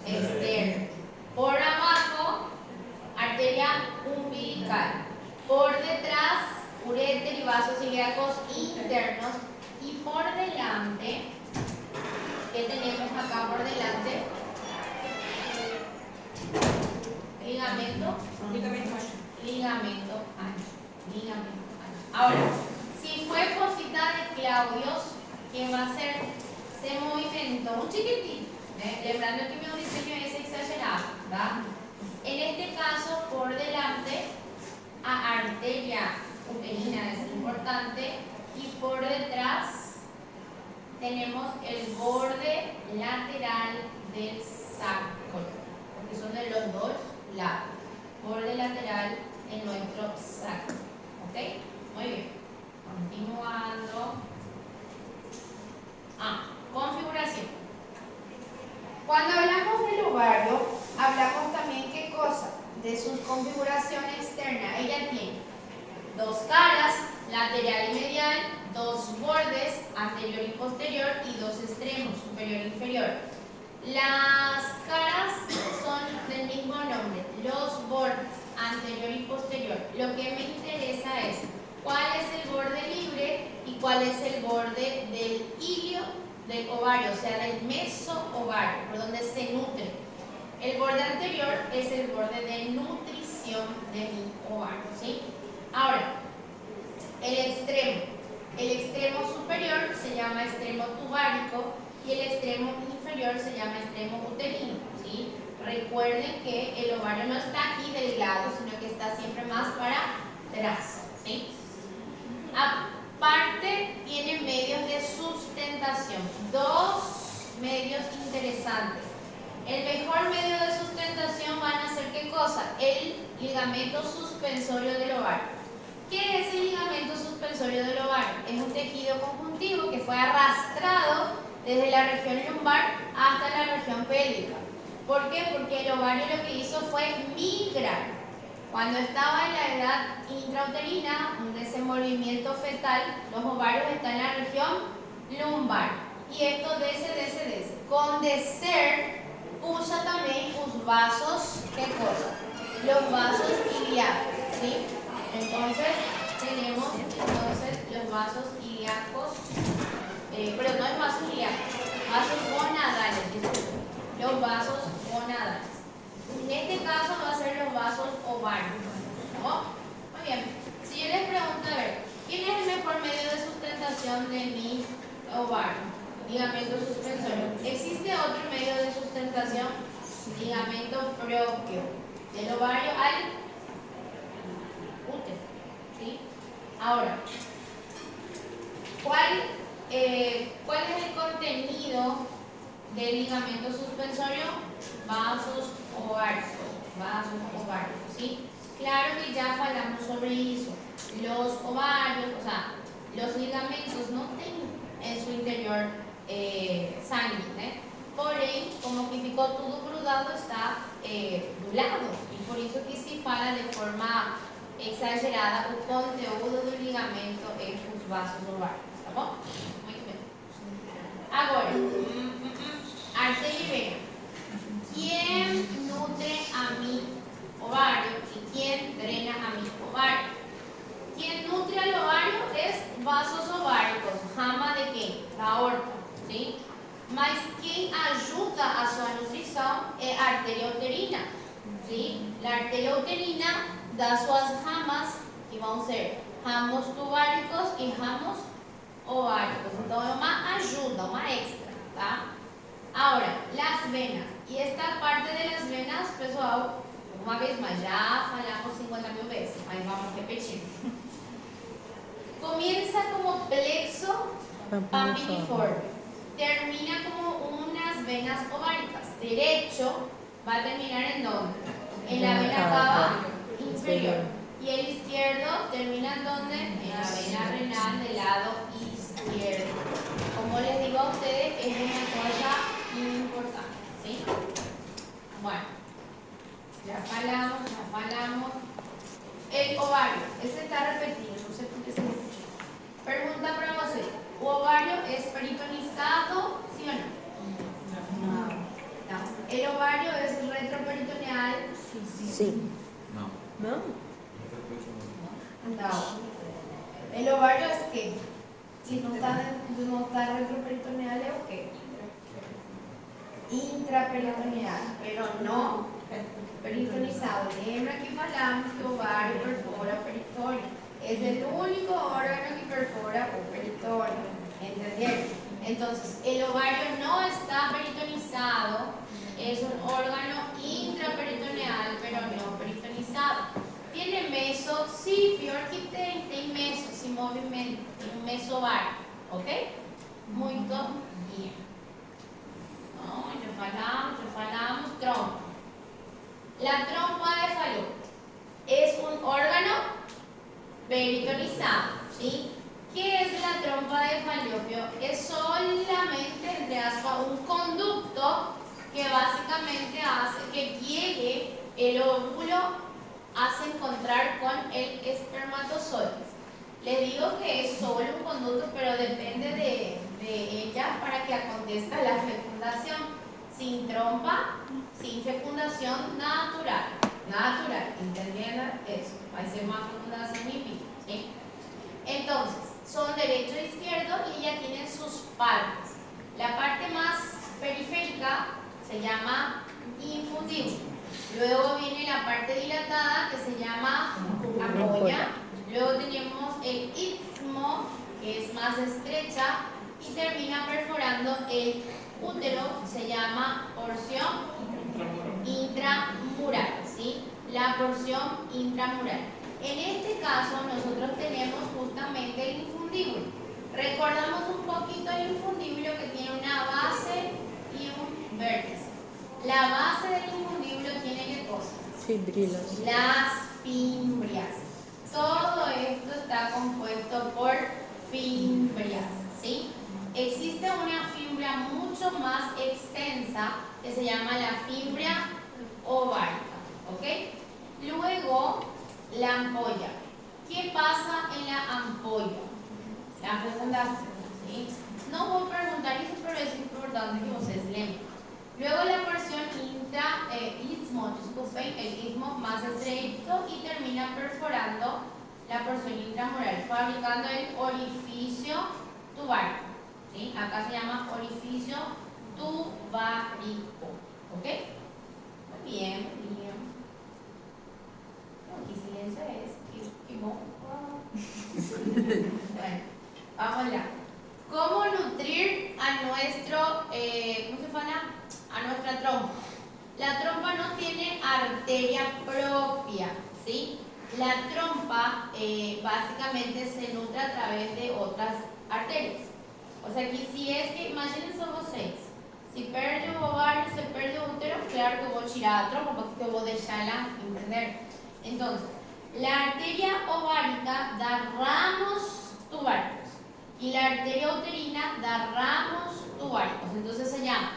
externo. Por abajo, arteria umbilical. Por detrás, uréter y vasos ilíacos internos. Y por delante, ¿qué tenemos acá por delante? Ligamento ancho. Ahora, si fue fosita de Claudius, ¿qué va a hacer? Se movimentó un chiquitito. Lembrando que mi diseño es exagerado, ¿verdad? En este caso, por delante, a arteria uterina es importante y por detrás tenemos el borde lateral del sacro, porque son de los dos lados. Borde lateral en nuestro sacro. ¿Ok? Muy bien. Continuando. Configuración. Cuando hablamos del ovario, hablamos también ¿qué cosa? De su configuración externa. Ella tiene dos caras, lateral y medial, dos bordes, anterior y posterior, y dos extremos, superior e inferior. Las caras son del mismo nombre, los bordes, anterior y posterior. Lo que me interesa es cuál es el borde libre y cuál es el borde del hilio del ovario, o sea, del meso-ovario, por donde se nutre. El borde anterior es el borde de nutrición de mi ovario, ¿sí? Ahora, el extremo superior se llama extremo tubárico y el extremo inferior se llama extremo uterino, ¿sí? Recuerden que el ovario no está aquí del lado, sino que está siempre más para atrás, ¿sí? Aparte, tiene medios de sustentación, dos medios interesantes. El mejor medio de sustentación van a ser ¿qué cosa? El ligamento suspensorio del ovario. ¿Qué es el ligamento suspensorio del ovario? Es un tejido conjuntivo que fue arrastrado desde la región lumbar hasta la región pélvica. ¿Por qué? Porque el ovario lo que hizo fue migrar. Cuando estaba en la edad intrauterina, un desenvolvimiento fetal, los ovarios están en la región lumbar. Y esto desce. Con descer, usa también los vasos, ¿qué cosa? Los vasos iliacos, ¿sí? Entonces, tenemos los vasos ilíacos, pero no es vasos ilíacos, vasos gonadales, disculpen, los vasos gonadales. En este caso va a ser los vasos ovarios. ¿No? Muy bien. Si yo les pregunto, a ver, ¿quién es el mejor medio de sustentación de mi ovario? Ligamento suspensorio. ¿Existe otro medio de sustentación? Ligamento propio del ovario al útero. ¿Sí? Ahora, ¿cuál es el contenido del ligamento suspensorio? Vasos ovarios, ¿sí? Claro que ya hablamos sobre eso. Los ovarios, o sea, los ligamentos no tienen en su interior sangre, porém, como que ficou tudo grudado, está do lado, e por isso que se fala de forma exagerada o conteúdo do ligamento entre os vasos ovarios, tá bom? Muito bem. Agora, arteria e vena. ¿Quién nutre a mi ovario y quién drena a mi ovario? Quien nutre al ovario es vasos ováricos, jama de quem? Da aorta, ¿sí? Mas quem ajuda a sua nutrição é a artéria uterina, ¿sí? La arteria uterina da suas ramas, que vão ser ramos tubáricos e ramos ováricos. Então é uma ajuda, uma extra, tá? Ahora, las venas. Y esta parte de las venas, pessoal, uma vez mais, já falamos 50.000 veces, mas vamos repetir. Comienza como plexo pambiliforme, termina como unas venas ováricas. Derecho va a terminar en dónde? En la vena cava inferior. Y el izquierdo termina en dónde? En la vena renal del lado izquierdo. Como les digo a ustedes, es una cosa importante, ¿sí? Bueno, ya falamos. El ovario, ese está repetido, no sé por qué se me escuchó. Pregunta para você: ¿o ovario es peritonizado, sí o no? No. ¿El ovario es retroperitoneal? Sí. No. ¿No? No. ¿El ovario es qué? Si no está retroperitoneal, ¿es o qué? Intraperitoneal, pero no peritonizado. Lembra que falamos que o ovario perfora o peritoneo. Es el único órgano que perfora o peritoneo. ¿Entendieron? Entonces, el ovario no está peritonizado Es un órgano intraperitoneal, pero no peritonizado. Tiene meso, sí, pior que tem meso, sin movimiento, un meso var, ok? Muito bien. No, ya falamos trompa. La trompa de Falopio es un órgano peritonizado, ¿sí? ¿Qué es la trompa de Falopio? Es solamente, entre aspas, un conducto que básicamente hace que llegue el óvulo a se encontrar con el espermatozoide. Les digo que es solo un conducto, pero depende de ella para que acontezca la fecundación. Sin trompa, sin fecundación natural. Natural, ¿entienden eso? Va a ser más fecundación in vitro, ¿sí? Entonces, son derecho e izquierdo y ella tiene sus partes. La parte más periférica se llama infundíbulo. Luego viene la parte dilatada que se llama ampolla. Luego tenemos el istmo, que es más estrecha y termina perforando el útero, se llama porción intramural, ¿sí? La porción intramural. En este caso nosotros tenemos justamente el infundíbulo. Recordamos un poquito el infundíbulo que tiene una base y un vértice. La base del infundíbulo tiene ¿qué cosa? Fibrilas. Las fimbrias. Todo esto está compuesto por fimbrias, ¿sí? Existe una fimbria mucho más extensa que se llama la fimbria ovárica, ¿ok? Luego, la ampolla. ¿Qué pasa en la ampolla? La fecundación, ¿sí? No voy a preguntar eso, pero es importante que ustedes lean. Luego la porción istmo, disculpen, el istmo más estrecho y termina perforando la porción intramural, fabricando el orificio tubárico, ¿sí? Acá se llama orificio tubárico, ¿ok? Muy bien, muy bien. No, ¿qué silencio es? Bueno, vamos allá. ¿Cómo nutrir a nuestro, ¿cómo se llama? A nuestra trompa? La trompa no tiene arteria propia, ¿sí? La trompa básicamente se nutre a través de otras arterias. O sea que si es que, imagínense vocês, si perde o ovario, se perde o útero, claro que voy a tirar a trompa porque voy a dejarla entender. Entonces, la arteria ovárica da ramos tubáricos y la arteria uterina da ramos tubáricos. Entonces se llama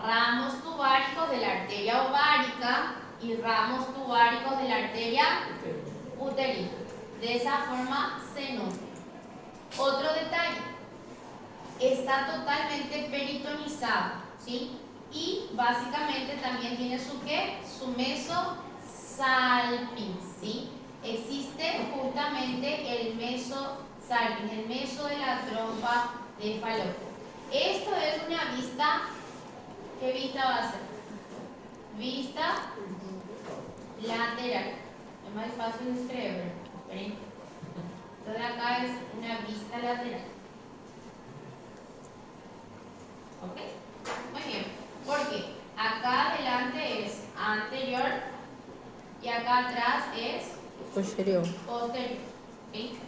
ramos tubáricos de la arteria ovárica y ramos tubáricos de la arteria uterina. De esa forma se nutre. Otro detalle, está totalmente peritonizado, ¿sí? Y básicamente también tiene su ¿qué? Su mesosalpinx, ¿sí? Existe justamente el mesosalpinx, el meso de la trompa de Falopio. Esto es una vista. ¿Qué vista va a ser? Vista lateral. Es más fácil de escribir. Entonces acá es una vista lateral. ¿Ok? Muy bien. ¿Por qué? Acá adelante es anterior y acá atrás es Posterior. posterior. ¿Sí?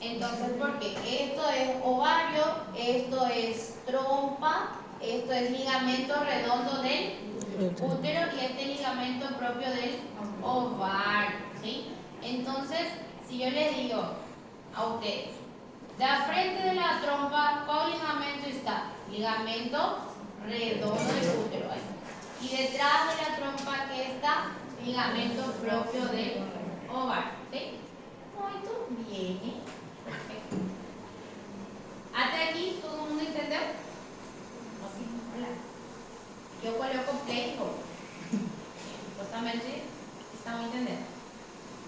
Entonces, ¿por qué? Esto es ovario, esto es trompa, esto es ligamento redondo del útero y este ligamento propio del ovario, ¿sí? Entonces, si yo les digo a ustedes, de frente de la trompa, ¿cuál ligamento está? Ligamento redondo del útero. ¿Eh? Y detrás de la trompa, ¿qué está? Ligamento propio del ovario, ¿sí? Muy bien, ¿eh? Perfecto. Hasta aquí, ¿todo el mundo entendió? Hola. Yo coloco play y voy. Justamente estamos entendiendo.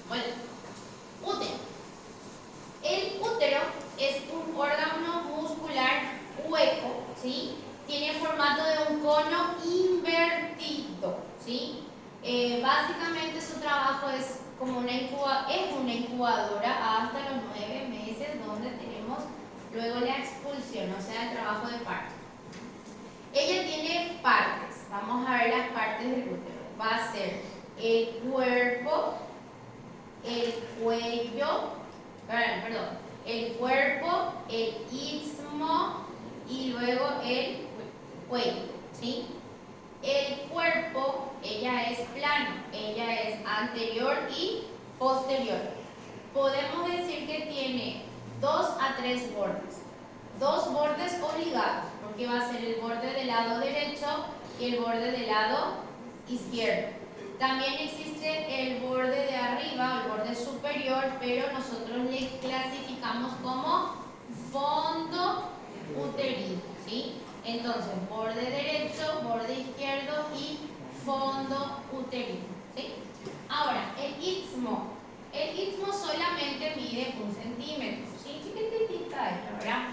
Bueno, útero. El útero es un órgano muscular hueco, ¿sí? Tiene formato de un cono invertido, ¿sí? Básicamente su trabajo es como una incubadora hasta los 9 meses, donde tenemos luego la expulsión, o sea, el trabajo de parto. Ella tiene partes. vamos a ver las partes del útero. Va a ser el cuerpo, el cuello, el cuerpo, el istmo y luego el cuello, ¿sí? El cuerpo, ella es plano, ella es anterior y posterior. Podemos decir que tiene 2 a 3 bordes. 2 bordes obligados, porque va a ser el borde del lado derecho y el borde del lado izquierdo. También existe el borde de arriba, el borde superior, pero nosotros le clasificamos como fondo uterino, ¿sí? Entonces, borde derecho, borde izquierdo y fondo uterino, ¿sí? Ahora, el istmo. El istmo solamente mide 1 centímetro, ¿sí? Chiquitita esta, ¿verdad?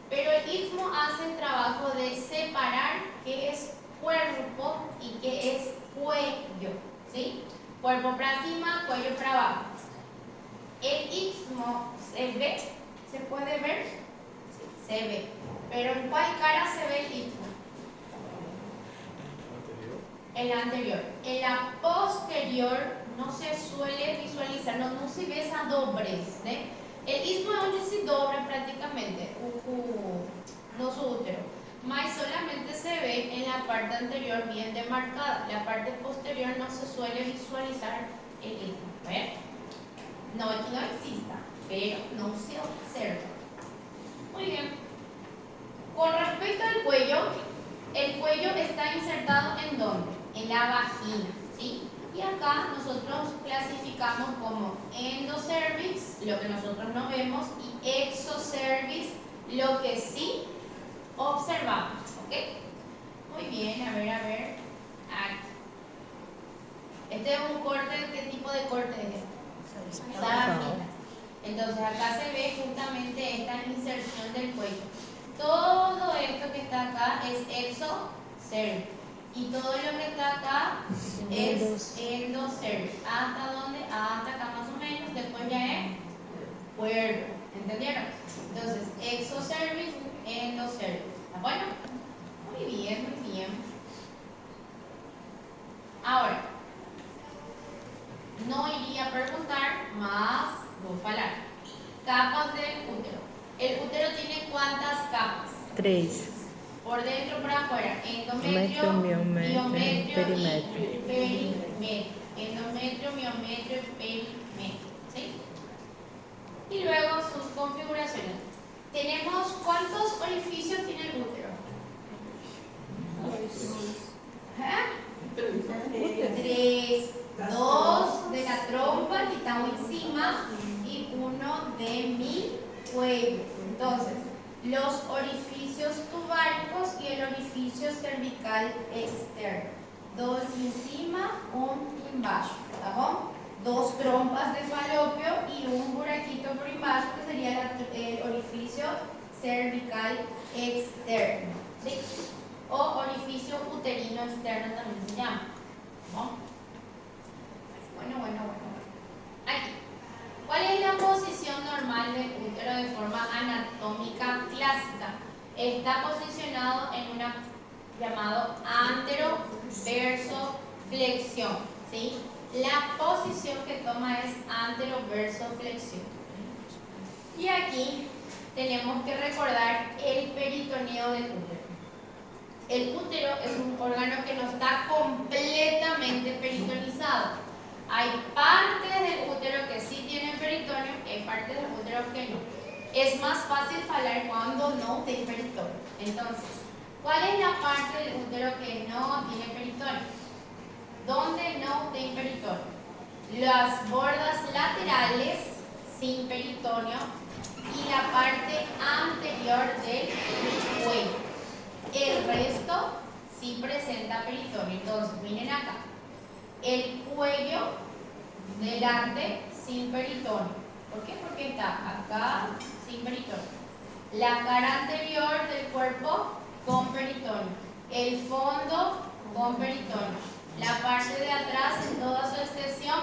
Pero el istmo hace el trabajo de separar qué es cuerpo y qué es cuello, ¿sí? Cuerpo para arriba, cuello para abajo. El istmo se ve, ¿se puede ver? Sí, se ve. Pero ¿en cuál cara se ve el istmo? En la anterior. En la posterior no se suele visualizar, no se ve esa doblez, ¿sí? El istmo es donde se dobra prácticamente no su útero, mas solamente se ve en la parte anterior bien demarcada. La parte posterior no se suele visualizar el istmo, ¿ves? No es que no exista, pero no se observa. Muy bien. Con respecto al cuello, el cuello está insertado ¿en dónde? En la vagina, ¿sí? Y acá nosotros clasificamos como endocervix, lo que nosotros no vemos, y exocervix, lo que sí observamos, ¿ok? Muy bien, a ver. Aquí. Este es un corte, ¿qué tipo de corte es? Sábila. Entonces acá se ve justamente esta inserción del cuello. Todo esto que está acá es exocervix. Y todo lo que está acá es endocervix. ¿Hasta dónde? Hasta acá más o menos. Después ya es cuerpo. ¿Entendieron? Entonces, exocervix, endocervix. ¿Está bueno? Muy bien, muy bien. Ahora, no iría a preguntar, más voy a hablar. Capas del útero. ¿El útero tiene cuántas capas? 3. Por dentro, por afuera. Endometrio, Endometrio, miometrio perimetrio. y perimetrio. Endometrio, miometrio y perimetrio. ¿Sí? Y luego sus configuraciones. Tenemos, ¿cuántos orificios tiene el útero? 3. 2 de la trompa que está encima y 1 de mi cuello. Entonces, los orificios tubáricos y el orificio cervical externo. 2 encima, 1 embaixo, ¿tá bom? 2 trompas de falopio y un buraquito por embaixo que sería el orificio cervical externo, ¿sí? O orificio uterino externo también se llama, ¿no? Bueno. Aquí. ¿Cuál es la posición normal del útero de forma anatómica clásica? Está posicionado en una llamado anteroversoflexión, ¿sí? La posición que toma es anteroversoflexión. Y aquí tenemos que recordar el peritoneo del útero. El útero es un órgano que no está completamente peritonizado. Hay partes del útero que sí tienen peritoneo y hay partes del útero que no. Es más fácil hablar cuando no tiene peritoneo. Entonces, ¿cuál es la parte del útero que no tiene peritoneo? ¿Dónde no tiene peritoneo? Las bordas laterales sin peritoneo y la parte anterior del cuello. El resto sí presenta peritoneo. Entonces, miren acá. El cuello delante sin peritoneo. ¿Por qué? Porque está acá sin peritoneo. La cara anterior del cuerpo con peritoneo. El fondo con peritoneo. La parte de atrás en toda su extensión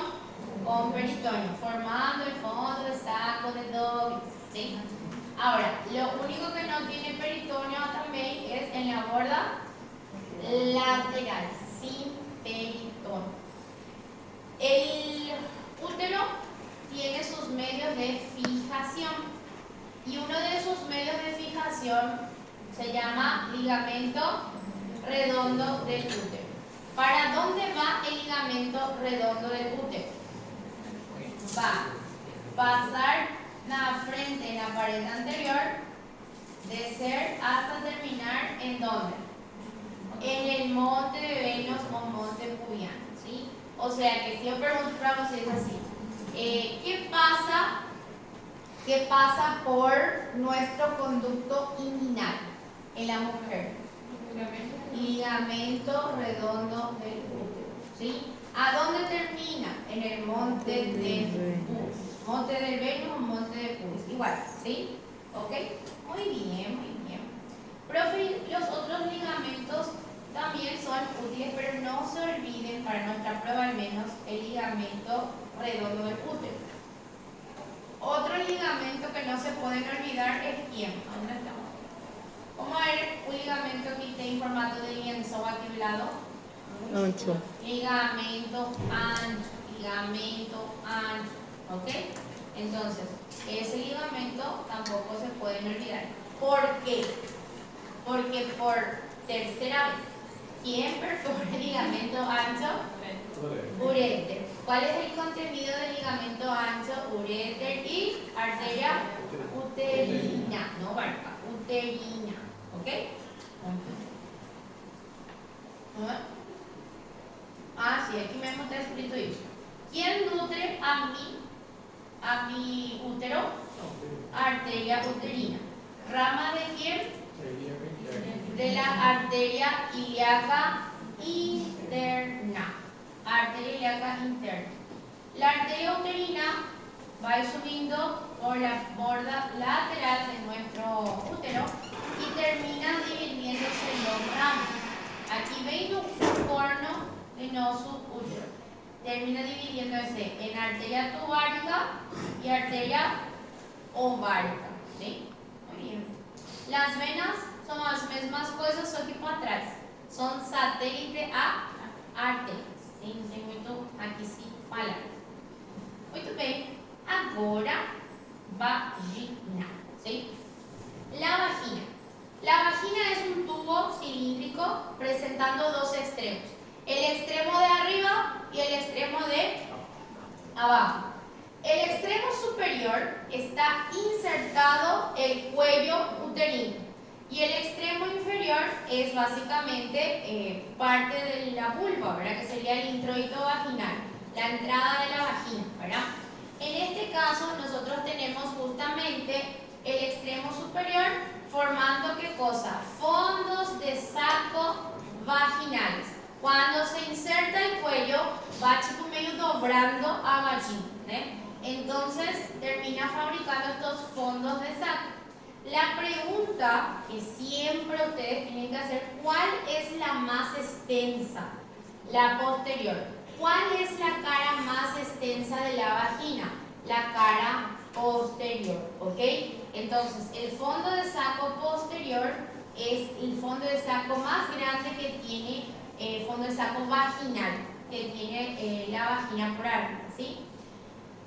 con peritoneo, formando el fondo del saco de Douglas, ¿sí? Ahora, lo único que no tiene peritoneo también es en la borda lateral, sin peritón. El útero tiene sus medios de fijación y uno de sus medios de fijación se llama ligamento redondo del útero. ¿Para dónde va el ligamento redondo del útero? Va a pasar la frente en la pared anterior, descer hasta terminar ¿en dónde? En el monte de Venus o monte pubiano, ¿sí? O sea que si yo preguntamos es así, ¿qué pasa por nuestro conducto inguinal en la mujer? Ligamento redondo del útero, ¿sí? ¿A dónde termina? En el monte de pubis. Monte del Venus o monte de pubis, igual, ¿sí? ¿Ok? Muy bien, muy bien. Profe, los otros ligamentos también son útiles, pero no se olviden, para nuestra prueba al menos, el ligamento redondo del útero. Otro ligamento que no se pueden olvidar es ¿quién? ¿Dónde estamos? Vamos a ver un ligamento que esté en formato de lienzo aquí a un lado. Ancho. Ligamento ancho, ¿ok? Entonces, ese ligamento tampoco se pueden olvidar. ¿Por qué? Porque por tercera vez, ¿quién perfora el ligamento ancho? Uréter. ¿Cuál es el contenido del ligamento ancho? Uréter y arteria uterina, no barca, uterina, ¿ok? Ah, sí, aquí mismo está escrito eso. ¿Quién nutre a mi útero? Arteria uterina. ¿Rama de quién? De la arteria ilíaca interna. Arteria ilíaca interna. La arteria uterina va a ir subiendo por la borda lateral de nuestro útero y termina dividiéndose en dos ramas. Aquí veis un corno venoso útero. Termina dividiéndose en arteria tubárica y arteria ovárica, ¿sí? Muy bien. Las venas son las mismas cosas, só que para atrás. Son satélite a arterias. Sim, tem muito aqui se falar. Muito bem. Agora, vagina, ¿sí? La vagina. La vagina es un tubo cilíndrico presentando dos extremos. El extremo de arriba y el extremo de abajo. El extremo superior está insertado el cuello uterino y el extremo inferior es básicamente parte de la vulva, ¿verdad? Que sería el introito vaginal, la entrada de la vagina, ¿verdad? En este caso nosotros tenemos justamente el extremo superior formando ¿qué cosa? Fondos de saco vaginales. Cuando se inserta el cuello va tipo medio dobrando a vagina, ¿eh? Entonces termina fabricando estos fondos de saco. La pregunta que siempre ustedes tienen que hacer, ¿cuál es la más extensa? La posterior. ¿Cuál es la cara más extensa de la vagina? La cara posterior, ¿ok? Entonces, el fondo de saco posterior es el fondo de saco más grande que tiene el fondo de saco vaginal, que tiene la vagina por arriba, ¿sí?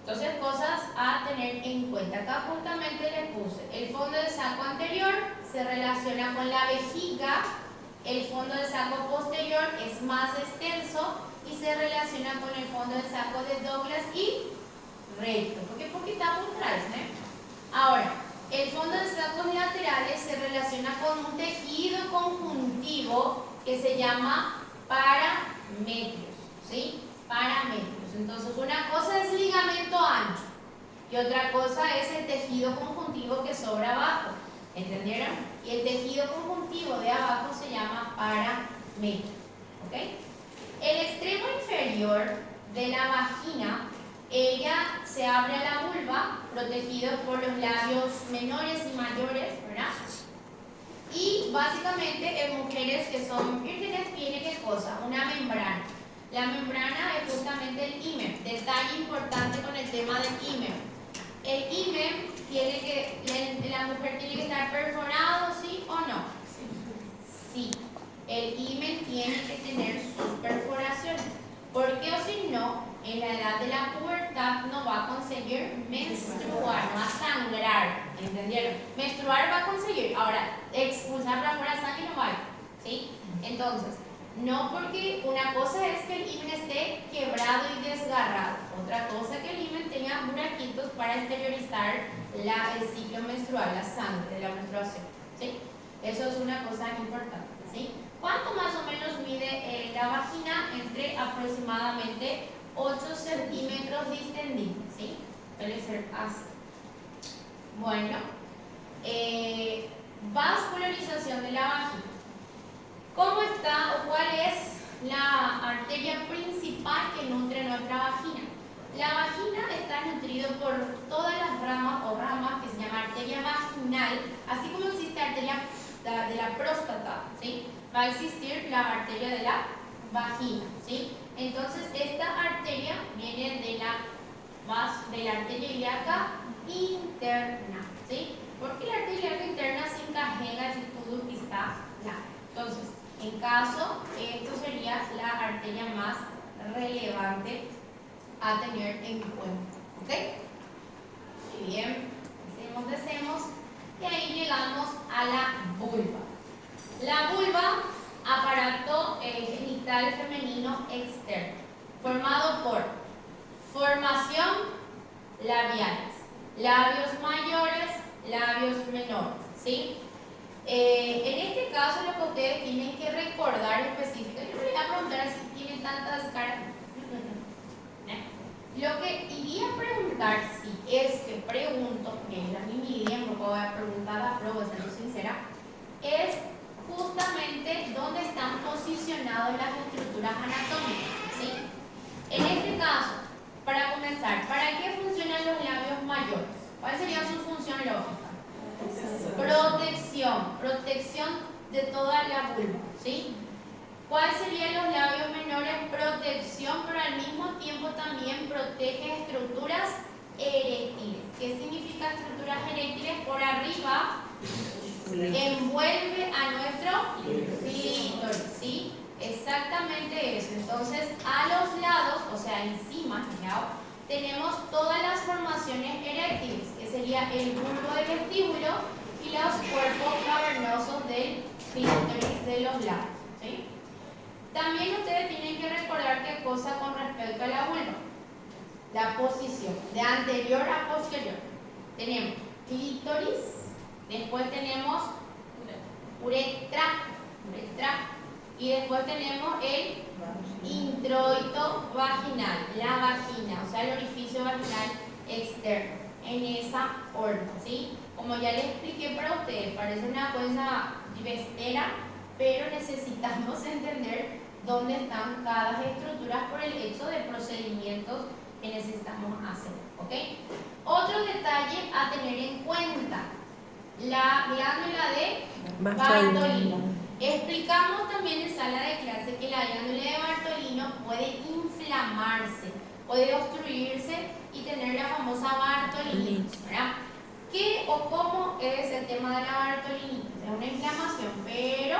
Entonces, cosas a tener en cuenta. Acá justamente les puse el fondo de saco anterior se relaciona con la vejiga, el fondo de saco posterior es más extenso y se relaciona con el fondo de saco de Douglas y recto. Porque está por atrás, ¿no? Ahora, el fondo de sacos laterales se relaciona con un tejido conjuntivo que se llama parametrios, ¿sí? Parametrios. Entonces, una cosa es ligamento ancho y otra cosa es el tejido conjuntivo que sobra abajo. ¿Entendieron? Y el tejido conjuntivo de abajo se llama parametrio. ¿Ok? El extremo inferior de la vagina, ella se abre a la vulva, protegido por los labios menores y mayores, ¿verdad? Y básicamente en mujeres que son vírgenes tiene ¿qué cosa? Una membrana. La membrana es justamente el himen. Detalle importante con el tema del himen. El himen tiene que, la mujer tiene que estar perforado, ¿sí o no? Sí. el himen tiene que tener sus perforaciones. Porque o si no, en la edad de la pubertad no va a conseguir menstruar, no va a sangrar, ¿entendieron? Menstruar va a conseguir, ahora expulsar para afuera sangre no va a ir, ¿sí? Entonces, no porque una cosa es que el himen esté quebrado y desgarrado, otra cosa que el himen tenga buraquitos para exteriorizar el ciclo menstrual, la sangre de la menstruación, ¿sí? Eso es una cosa importante, ¿sí? ¿Cuánto más o menos mide la vagina? Entre aproximadamente 8 centímetros distendidos, ¿sí? Suele ser así. Bueno, vascularización de la vagina. ¿Cómo está o cuál es la arteria principal que nutre nuestra vagina? La vagina está nutrida por todas las ramas o ramas que se llama arteria vaginal, así como existe arteria de la próstata, ¿sí? Va a existir la arteria de la vagina, ¿sí? Entonces esta arteria viene de la arteria ilíaca interna, ¿sí? Porque la arteria ilíaca interna se encajega si todo está largo. Entonces, en caso, esto sería la arteria más relevante a tener en cuenta, ¿ok? Muy bien, decimos, y ahí llegamos a la vulva. La vulva, aparato genital femenino externo, formado por formación labiales, labios mayores, labios menores, ¿sí? En este caso, lo que ustedes tienen que recordar específicamente, yo les voy a preguntar si tienen tantas caras. Lo que iría a preguntar, si es que pregunto, porque es la misma idea, porque voy a preguntar a prueba, siendo sincera, es justamente dónde están posicionadas las estructuras anatómicas, ¿sí? En este caso, para comenzar, ¿para qué funcionan los labios mayores? ¿Cuál sería su función lógica? Protección de toda la vulva, ¿sí? ¿Cuál serían los labios menores? Protección, pero al mismo tiempo también protege estructuras eréctiles. ¿Qué significa estructuras eréctiles? Por arriba envuelve a nuestro clítoris, ¿sí? Exactamente eso. Entonces, a los lados, o sea, encima, ¿ya? Tenemos todas las formaciones eréctiles, que sería el bulbo del vestíbulo y los cuerpos cavernosos del clítoris de los lados, ¿sí? También ustedes tienen que recordar qué cosa con respecto a la vulva. La posición, de anterior a posterior. Tenemos clítoris, después tenemos uretra, y después tenemos el introito vaginal, la vagina, o sea, el orificio vaginal externo, en esa orden, ¿sí? Como ya les expliqué para ustedes, parece una cosa divestera, pero necesitamos entender dónde están cada estructura por el hecho de procedimientos que necesitamos hacer, ¿ok? Otro detalle a tener en cuenta, la glándula de Bartolino. Explicamos también en sala de clase que la glándula de Bartolino puede inflamarse, puede obstruirse y tener la famosa Bartolinitis, ¿verdad? ¿Qué o cómo es el tema de la Bartolinitis? Es una inflamación, pero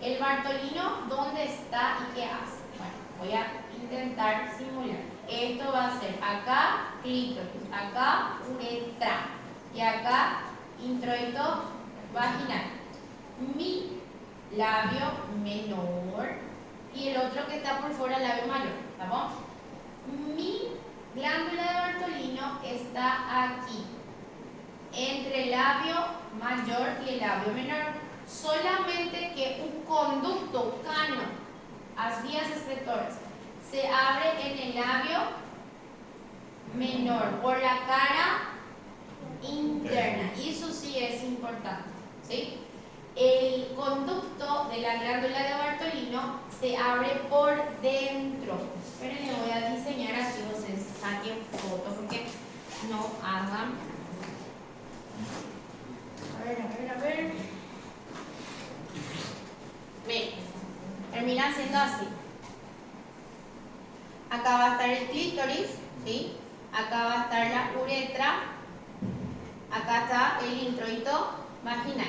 el Bartolino, ¿dónde está y qué hace? Bueno, voy a intentar simular. Esto va a ser acá clítoris, acá uretra y acá introito vaginal. Mi labio menor y el otro que está por fuera, el labio mayor, ¿estamos? Mi glándula de Bartolino está aquí, entre el labio mayor y el labio menor. Solamente que un conducto cano, las vías excretoras, se abre en el labio menor por la cara interna, y eso sí es importante, ¿sí? El conducto de la glándula de Bartolino se abre por dentro. Esperen, le voy a diseñar así, ustedes saquen fotos porque no hagan. A ver. Miren, termina siendo así. Acá va a estar el clítoris, ¿sí? Acá va a estar la uretra. Acá está el introito vaginal.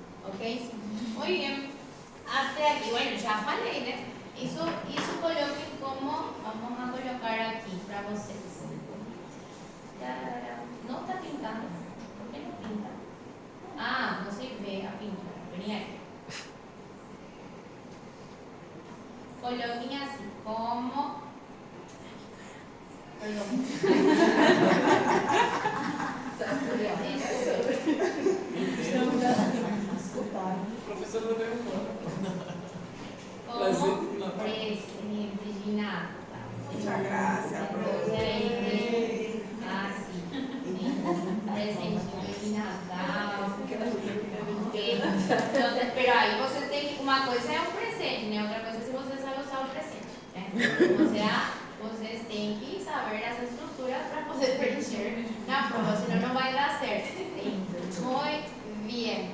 ¿Ok? Muy bien. Hasta aquí, bueno, ya falei, né? Isso coloquem como, vamos a colocar aqui para vocês. Não está pintando. Por que não pinta? Ah, você vê a pintura. Vem aí. Coloquem assim, como... Perdão. Professor não deu Como presente de nada. Muchas gracias, profe. Ah, sim. Presente de Natal. Entonces, pero aí você tem que. Uma coisa é o presente, né? Outra coisa é se você sabe usar o presente. Né? O sea, vocês têm que saber essa estrutura para poder preencher na prova, senão não vai dar certo. Muito bem.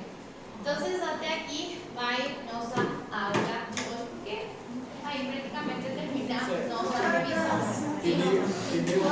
Entonces, até aqui vai nossa aula de hoje, porque aí praticamente termina nossa revisão. Que deu